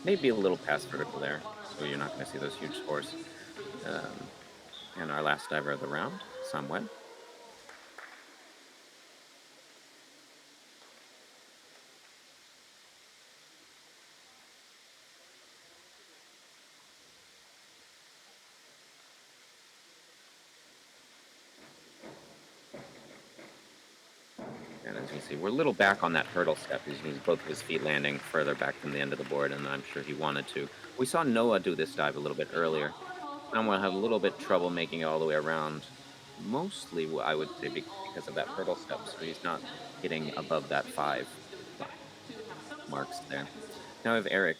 Maybe a little past vertical there, so you're not going to see those huge scores. Um, and our last diver of the round, Samuel. And as you can see, we're a little back on that hurdle step. He's used both of his feet landing further back from the end of the board, and I'm sure he wanted to. We saw Noah do this dive a little bit earlier. Samuel had a little bit trouble making it all the way around. Mostly, I would say, because of that hurdle step, so he's not getting above that 5 marks there. Now we have Eric.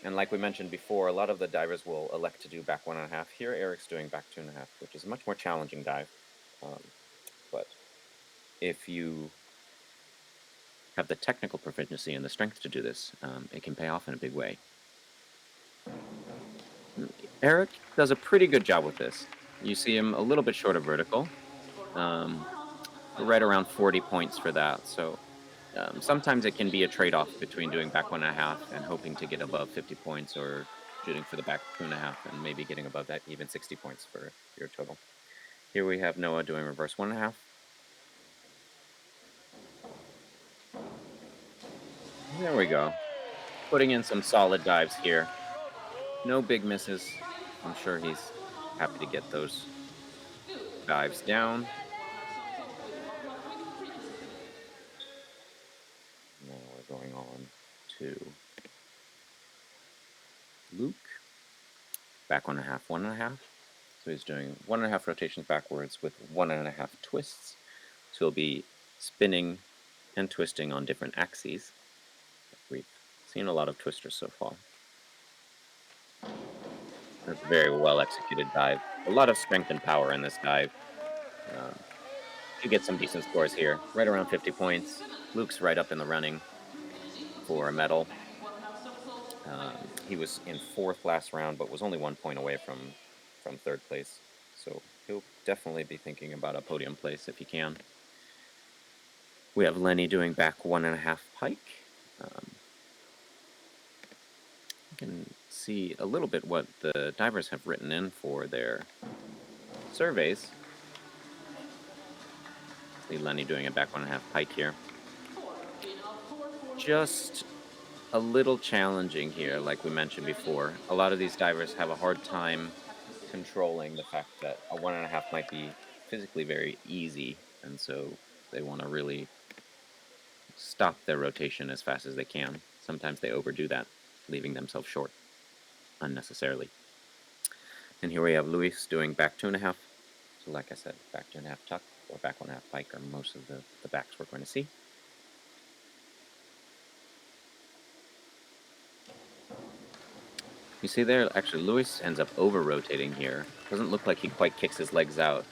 And like we mentioned before, a lot of the divers will elect to do back 1.5. Here, Eric's doing back 2.5, which is a much more challenging dive. But if you have the technical proficiency and the strength to do this, it can pay off in a big way. Eric does a pretty good job with this. You see him a little bit short of vertical, um, right around 40 points for that. So sometimes it can be a trade-off between doing back 1.5 and hoping to get above 50 points, or shooting for the back 2.5 and maybe getting above that, even 60 points for your total. Here we have Noah doing reverse 1.5. There we go. Putting in some solid dives here. No big misses. I'm sure he's happy to get those dives down. Now we're going on to Luke. Back 1.5, 1.5. So he's doing 1.5 rotations backwards with 1.5 twists. So he'll be spinning and twisting on different axes. We've seen a lot of twisters so far. That's a very well executed dive. A lot of strength and power in this dive. You get some decent scores here, right around 50 points. Luke's right up in the running for a medal. He was in 4th last round, but was only 1 point away from 3rd place. So he'll definitely be thinking about a podium place if he can. We have Lenny doing back 1.5 pike. You can see a little bit what the divers have written in for their surveys. See Lenny doing a back 1.5 pike here. Just a little challenging here, like we mentioned before. A lot of these divers have a hard time controlling the fact that a 1.5 might be physically very easy, and so they want to really stop their rotation as fast as they can. Sometimes they overdo that, leaving themselves short unnecessarily. And here we have Luis doing back 2.5. So like I said, back 2.5 tuck or back 1.5 pike are most of the backs we're going to see. You see there, actually, Luis ends up over-rotating here. Doesn't look like he quite kicks his legs out.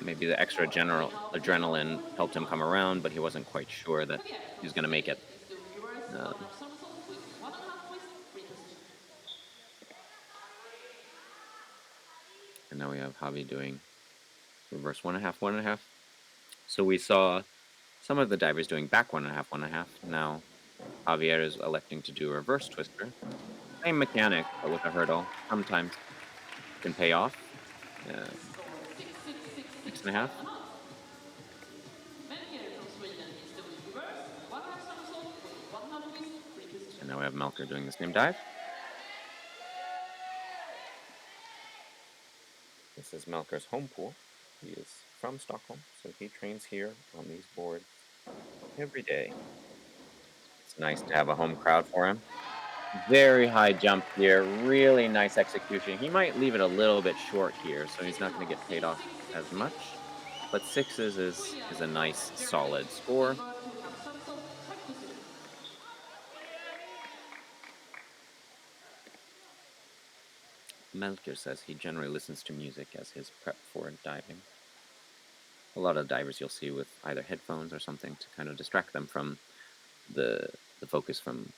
Maybe the extra adrenaline helped him come around, but he wasn't quite sure that he was going to make it. And now we have Javi doing reverse 1.5, 1.5. So we saw some of the divers doing back 1.5, 1.5. Now Javier is electing to do a reverse twister. Same mechanic, but with a hurdle. Sometimes can pay off. 6.5. And now we have Melker doing the same dive. This is Melker's home pool. He is from Stockholm, so he trains here on these boards every day. It's nice to have a home crowd for him. Very high jump here, really nice execution. He might leave it a little bit short here, so he's not going to get paid off as much. But 6s is a nice, solid score. Melker says he generally listens to music as his prep for diving. A lot of divers you'll see with either headphones or something to kind of distract them from the focus from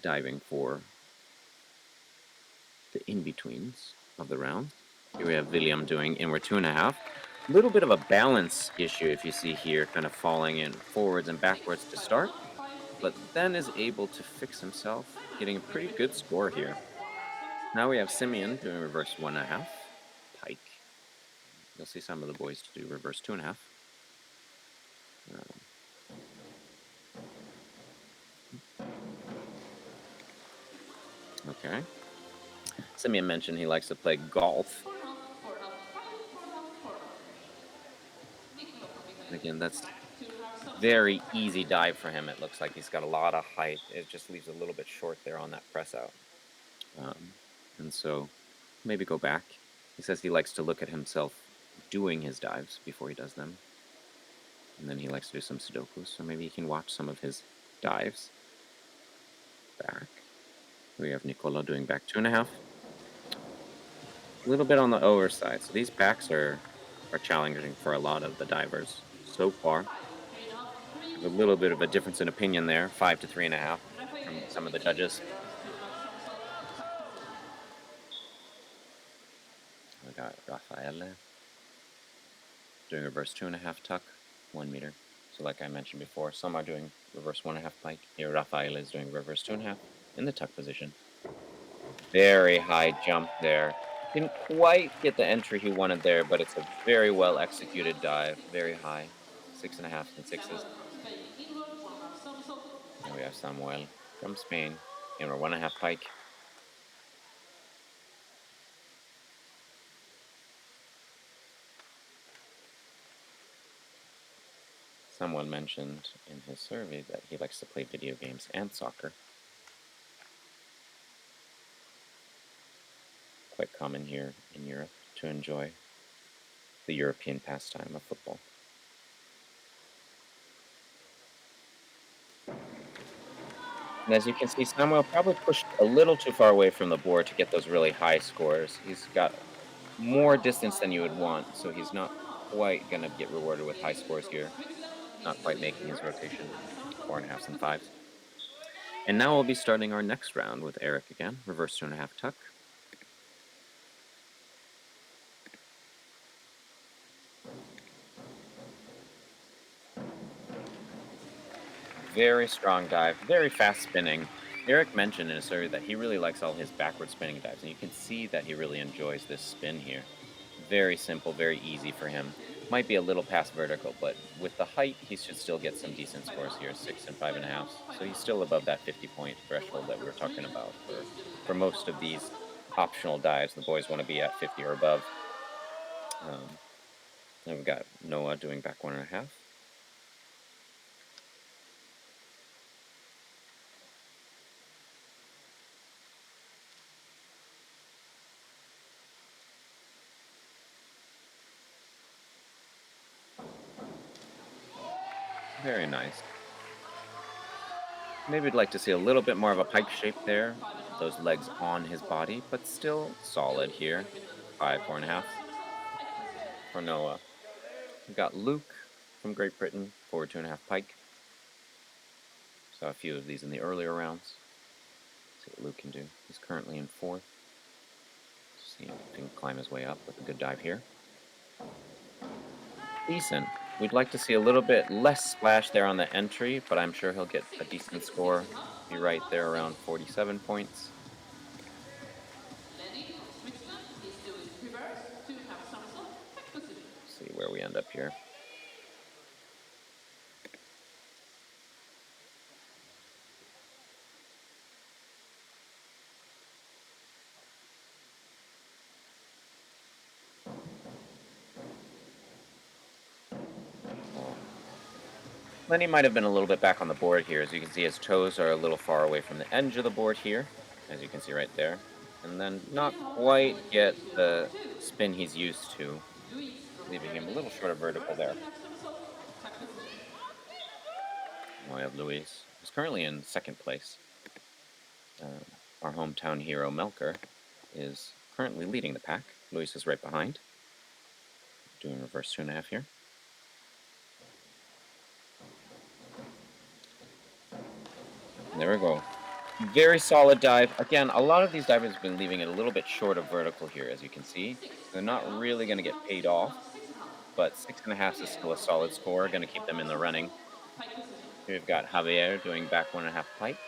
diving for the in-betweens of the round. Here we have William doing inward 2.5. A little bit of a balance issue if you see here, kind of falling in forwards and backwards to start, but then is able to fix himself, getting a pretty good score here. Now we have Simeon doing reverse 1.5 pike. You'll see some of the boys do reverse 2.5. Okay. Simeon mentioned he likes to play golf. Again, that's very easy dive for him. It looks like he's got a lot of height. It just leaves a little bit short there on that press out. And so maybe go back. He says he likes to look at himself doing his dives before he does them. And then he likes to do some Sudokus, so maybe he can watch some of his dives. Back. We have Nicolo doing back 2.5. A little bit on the overside. So these backs are challenging for a lot of the divers so far. Paid off Have 3. a little bit of a difference in opinion there, 5 to 3.5 from Rafael some of the Levi judges. reverse to have somersault tuck position. We got Raffaele doing reverse 2.5 tuck, 1 meter. So like I mentioned before, some are doing reverse 1.5 pike. Here Raffaele is doing reverse 2.5 in the tuck position. Very high jump there. Didn't quite get the entry he wanted there, but it's a very well executed dive. Very high. 6.5 and 6s. Samuel from Spain inward 1.5 somersault. Now we have Samuel from Spain in our 1.5 pike. Someone mentioned in his survey that he likes to play video games and soccer. Quite common here in Europe to enjoy the European pastime of football. And as you can see, Samuel probably pushed a little too far away from the board to get those really high scores. He's got more distance than you would want, so he's not quite going to get rewarded with high scores here. Not quite making his rotation. 4.5s and 5s. And now we'll be starting our next round with Eric again. Reverse 2.5 tuck. Very strong dive, very fast spinning. Eric mentioned in a survey that he really likes all his backward spinning dives, and you can see that he really enjoys this spin here. Very simple, very easy for him. Might be a little past vertical, but with the height, he should still get some decent scores here, 6 and 5.5. So he's still above that 50-point threshold that we were talking about for most of these optional dives. The boys want to be at 50 or above. Then we've got Noah doing back 1.5. Very nice. Maybe we'd like to see a little bit more of a pike shape there. Those legs on his body, but still solid here. 5, 4.5 for Noah. We've got Luke from Great Britain, forward 2.5 pike. Saw a few of these in the earlier rounds. See what Luke can do. He's currently in 4th. See if he can climb his way up with a good dive here. Decent. We'd like to see a little bit less splash there on the entry, but I'm sure he'll get a decent score. Be right there around 47 points. Lenny from Switzerland is doing reverse to have somersault tuck position. See where we end up here. Lenny might have been a little bit back on the board here. As you can see, his toes are a little far away from the edge of the board here, as you can see right there. And then not quite get the spin he's used to, Luis from leaving him a Germany little short of vertical reverse there. to have somersault tuck position. Now we have Luis, who's currently in 2nd place. Our hometown hero, Melker, is currently leading the pack. Luis is right behind, doing reverse 2.5 here. There we go. Very solid dive. Again, a lot of these divers have been leaving it a little bit short of vertical here, as you can see. They're not really going to get paid off, but 6.5 is still a solid score. Going to keep them in the running. Here we've got Javier doing back 1.5 pike.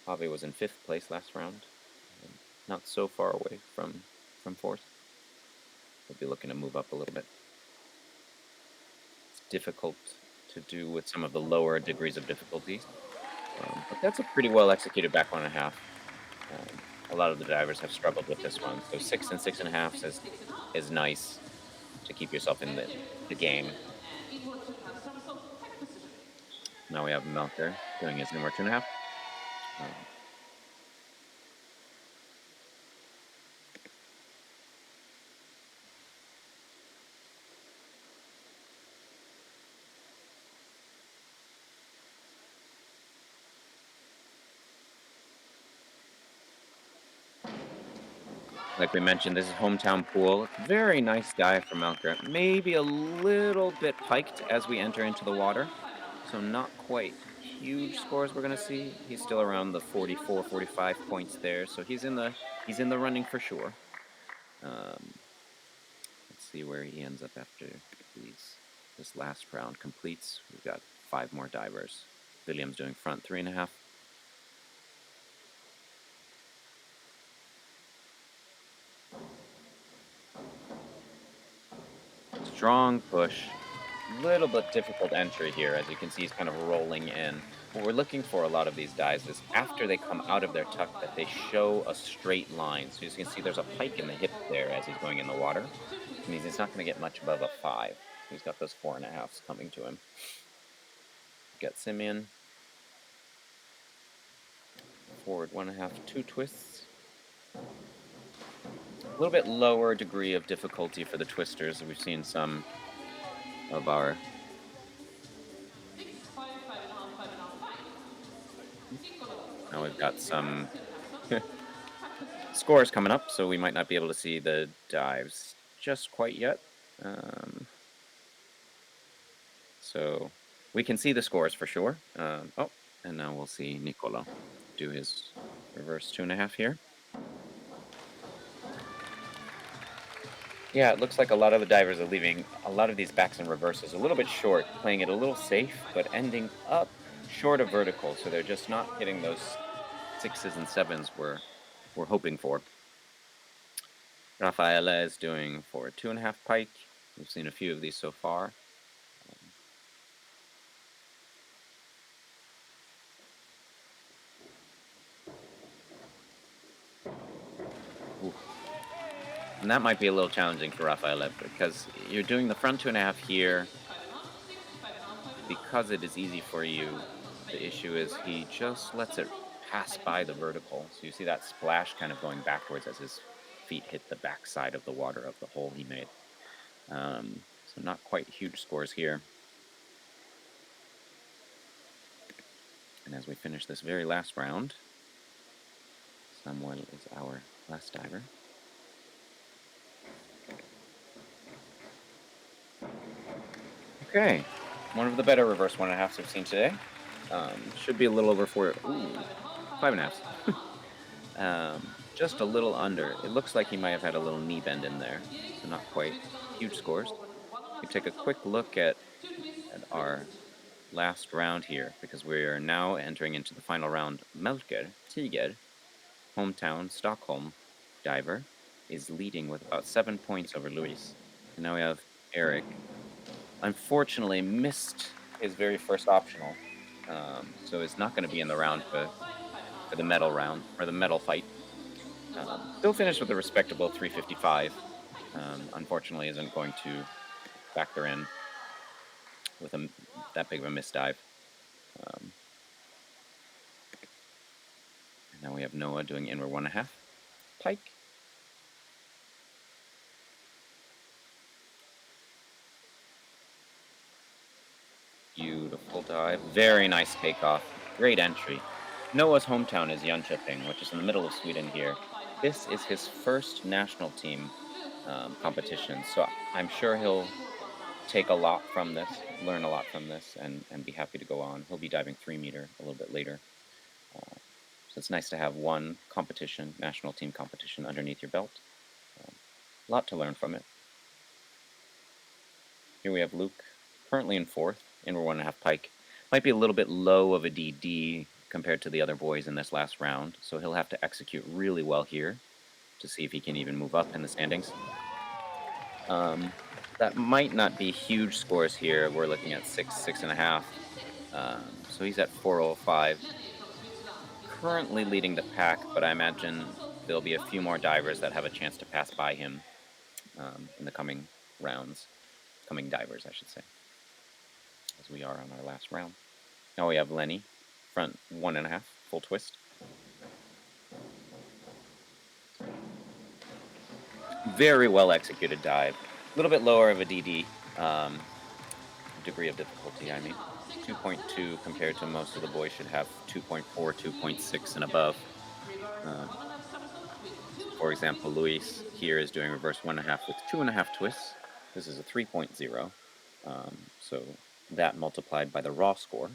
Javi was in 5th place last round. Not so far away from 4th. We'll be looking to move up a little bit. It's difficult to do with some of the lower degrees of difficulty. But that's a pretty well executed back 1.5. A lot of the divers have struggled with this one. So 6 and 6.5 is nice to keep yourself in the game. Now we have Melker doing his number 2.5. Like we mentioned, this is hometown pool. Very nice dive from Melker. Maybe a little bit piked as we enter into the water. So not quite huge scores we're going to see. He's still around the 44, 45 points there. So he's in the running for sure. Let's see where he ends up after this last round completes. We've got 5 more divers. William's doing front 3.5. Strong push. Little bit difficult entry here. As you can see, he's kind of rolling in. What we're looking for a lot of these dives is after they come out of their tuck that they show a straight line. So as you can see, there's a pike in the hip there as he's going in the water. It means he's not going to get much above a 5. He's got those 4.5s coming to him. Got Simeon. Forward 1.5, 2 twists. A little bit lower degree of difficulty for the twisters. We've seen some of our now we've got some scores coming up, so we might not be able to see the dives just quite yet. So we can see the scores for sure. Oh, and now we'll see Nicolo do his reverse 2.5 here. Yeah, it looks like a lot of the divers are leaving a lot of these backs and reverses a little bit short, playing it a little safe, but ending up short of vertical, so they're just not hitting those 6s and 7s we're hoping for. Rafaela is doing for 2.5 pike. We've seen a few of these so far. And that might be a little challenging for Rafaela because you're doing the front 2.5 here. Because it is easy for you, the issue is he just lets it pass by the vertical. So you see that splash kind of going backwards as his feet hit the backside of the water of the hole he made. So not quite huge scores here. And as we finish this very last round, Samuel is our last diver. Okay, one of the better reverse 1.5s we've seen today. Should be a little over 4. Ooh, 5.5s. Just a little under. It looks like he might have had a little knee bend in there, so not quite huge scores. We take a quick look at our last round here because we are now entering into the final round. Melker Tiger, hometown Stockholm diver, is leading with about 7 points over Luis. And now we have Eric. Unfortunately, missed his very first optional, so is not going to be in the round for the medal round or the medal fight. Still finished with a respectable 355. Unfortunately, isn't going to factor in with that big of a misdive. And now we have Noah doing inward 1.5 pike. Beautiful dive. Very nice takeoff. Great entry. Noah's hometown is Jönköping, which is in the middle of Sweden here. This is his first national team competition, so I'm sure he'll take a lot from this, learn a lot from this, and be happy to go on. He'll be diving 3 meter a little bit later. So it's nice to have one competition, national team competition, underneath your belt. A lot to learn from it. Here we have Luke, currently in 4th, inward 1.5 pike. Might be a little bit low of a DD compared to the other boys in this last round, so he'll have to execute really well here to see if he can even move up in the standings. That might not be huge scores here. We're looking at 6, 6.5. So he's at 405. Currently leading the pack, but I imagine there'll be a few more divers that have a chance to pass by him in the coming rounds. Coming divers, I should say. As we are on our last round. Now we have Lenny, front 1.5, full twist. Very well executed dive. A little bit lower of a DD, degree of difficulty, I mean. 2.2 compared to most of the boys should have 2.4, 2.6 and above. For example, Luis here is doing reverse 1.5 with 2.5 twists. This is a 3.0. So that multiplied by the raw score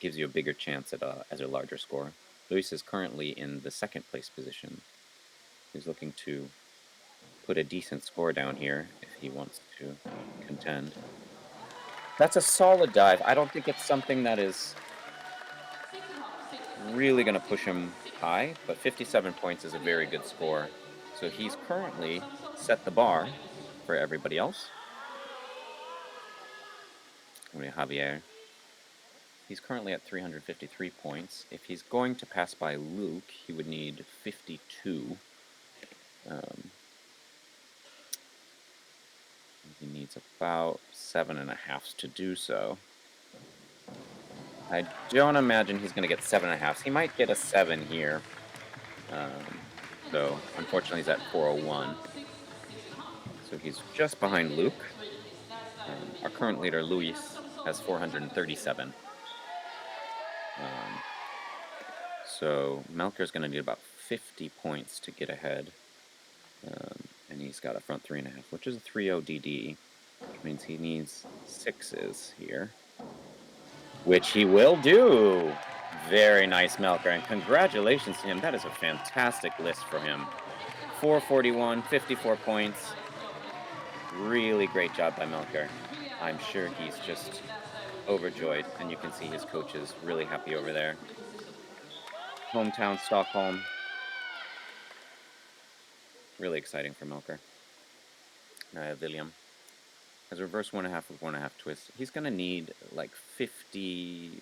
gives you a bigger chance at as a larger score. Luis is currently in the second place position. He's looking to put a decent score down here if he wants to contend. That's a solid dive. I don't think it's something that is really going to push him high, but 57 points is a very good score. So he's currently set the bar for everybody else. Javier. He's currently at 353 points. If he's going to pass by Luke, he would need 52. He needs about 7.5 to do so. I don't imagine he's going to get 7.5. He might get a 7 here. So unfortunately he's at 401. So he's just behind Luke. Our current leader, Luis, has 437. So Melker's going to need about 50 points to get ahead. And he's got a front 3.5, which is a 3.0 DD, which means he needs 6s here, which he will do. Very nice, Melker, and congratulations to him. That is a fantastic list for him. 441, 54 points. Really great job by Melker. I'm sure he's just overjoyed, and you can see his coach is really happy over there. Hometown Stockholm. Really exciting for Melker. William has reverse 1.5 with 1.5 twists. He's going to need like 60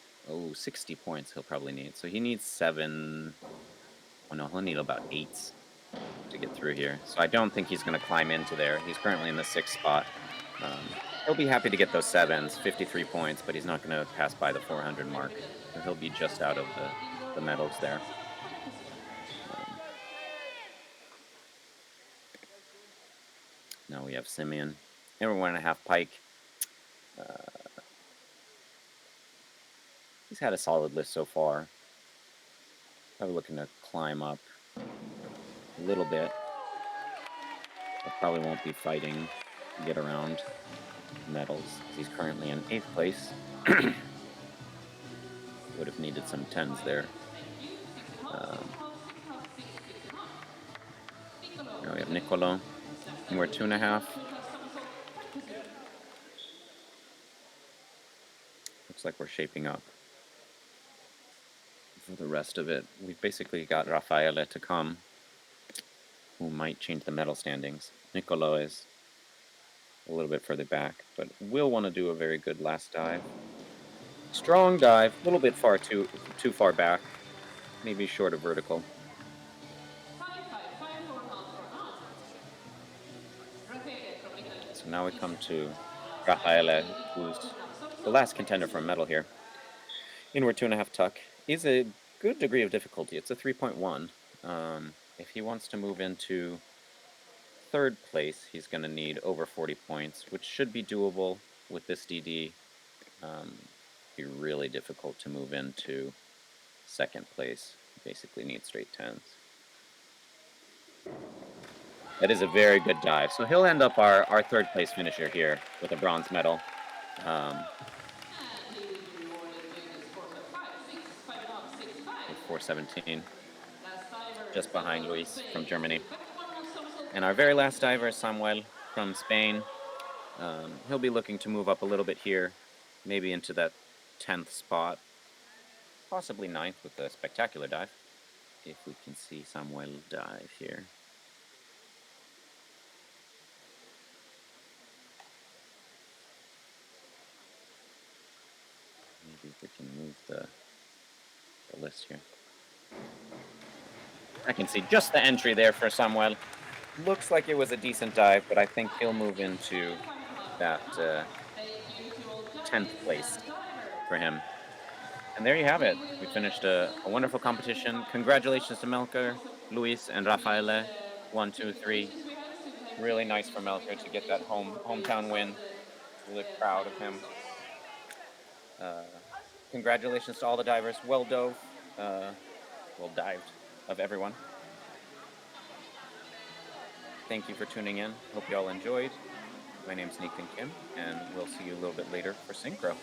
points he'll probably need. So he needs 7. Oh no, he'll need about 8s to get through here. So I don't think he's going to climb into there. He's currently in the 6th spot. He'll be happy to get those 7s, 53 points, but he's not going to pass by the 400 mark. So he'll be just out of the medals there. Now we have Simeon. And we're 1.5 pike. He's had a solid list so far. Probably looking to climb up a little bit. I probably won't be fighting to get around medals. He's currently in 8th place. Would have needed some 10s there. Now we have Nicolo. And we're 2.5. Looks like we're shaping up for the rest of it. We've basically got Raffaele to come, who might change the medal standings. Nicolo is a little bit further back, but will want to do a very good last dive. Strong dive, a little bit too far back, maybe short of vertical. So now we come to Raffaele, who's the last contender for a medal here. Inward 2.5 tuck is a good degree of difficulty. It's a 3.1. If he wants to move into 3rd place, he's going to need over 40 points, which should be doable with this DD. Be really difficult to move into 2nd place. Basically need straight 10s. That is a very good dive. So he'll end up our 3rd place finisher here with a bronze medal. 417. Just behind Luis from Germany. And our very last diver is Samuel from Spain. He'll be looking to move up a little bit here, maybe into that 10th spot, possibly 9th with a spectacular dive, if we can see Samuel dive here. Maybe we can move the list here. I can see just the entry there for Samuel. Looks like it was a decent dive, but I think he'll move into that 10th place for him. And there you have it. We finished a wonderful competition. Congratulations to Melker, Luis, and Raffaele. 1, 2, 3. Really nice for Melker to get that hometown win. Really proud of him. Congratulations to all the divers. Well dove. Well dived of everyone. Thank you for tuning in. Hope you all enjoyed. My name's Nathan Kim, and we'll see you a little bit later for Synchro.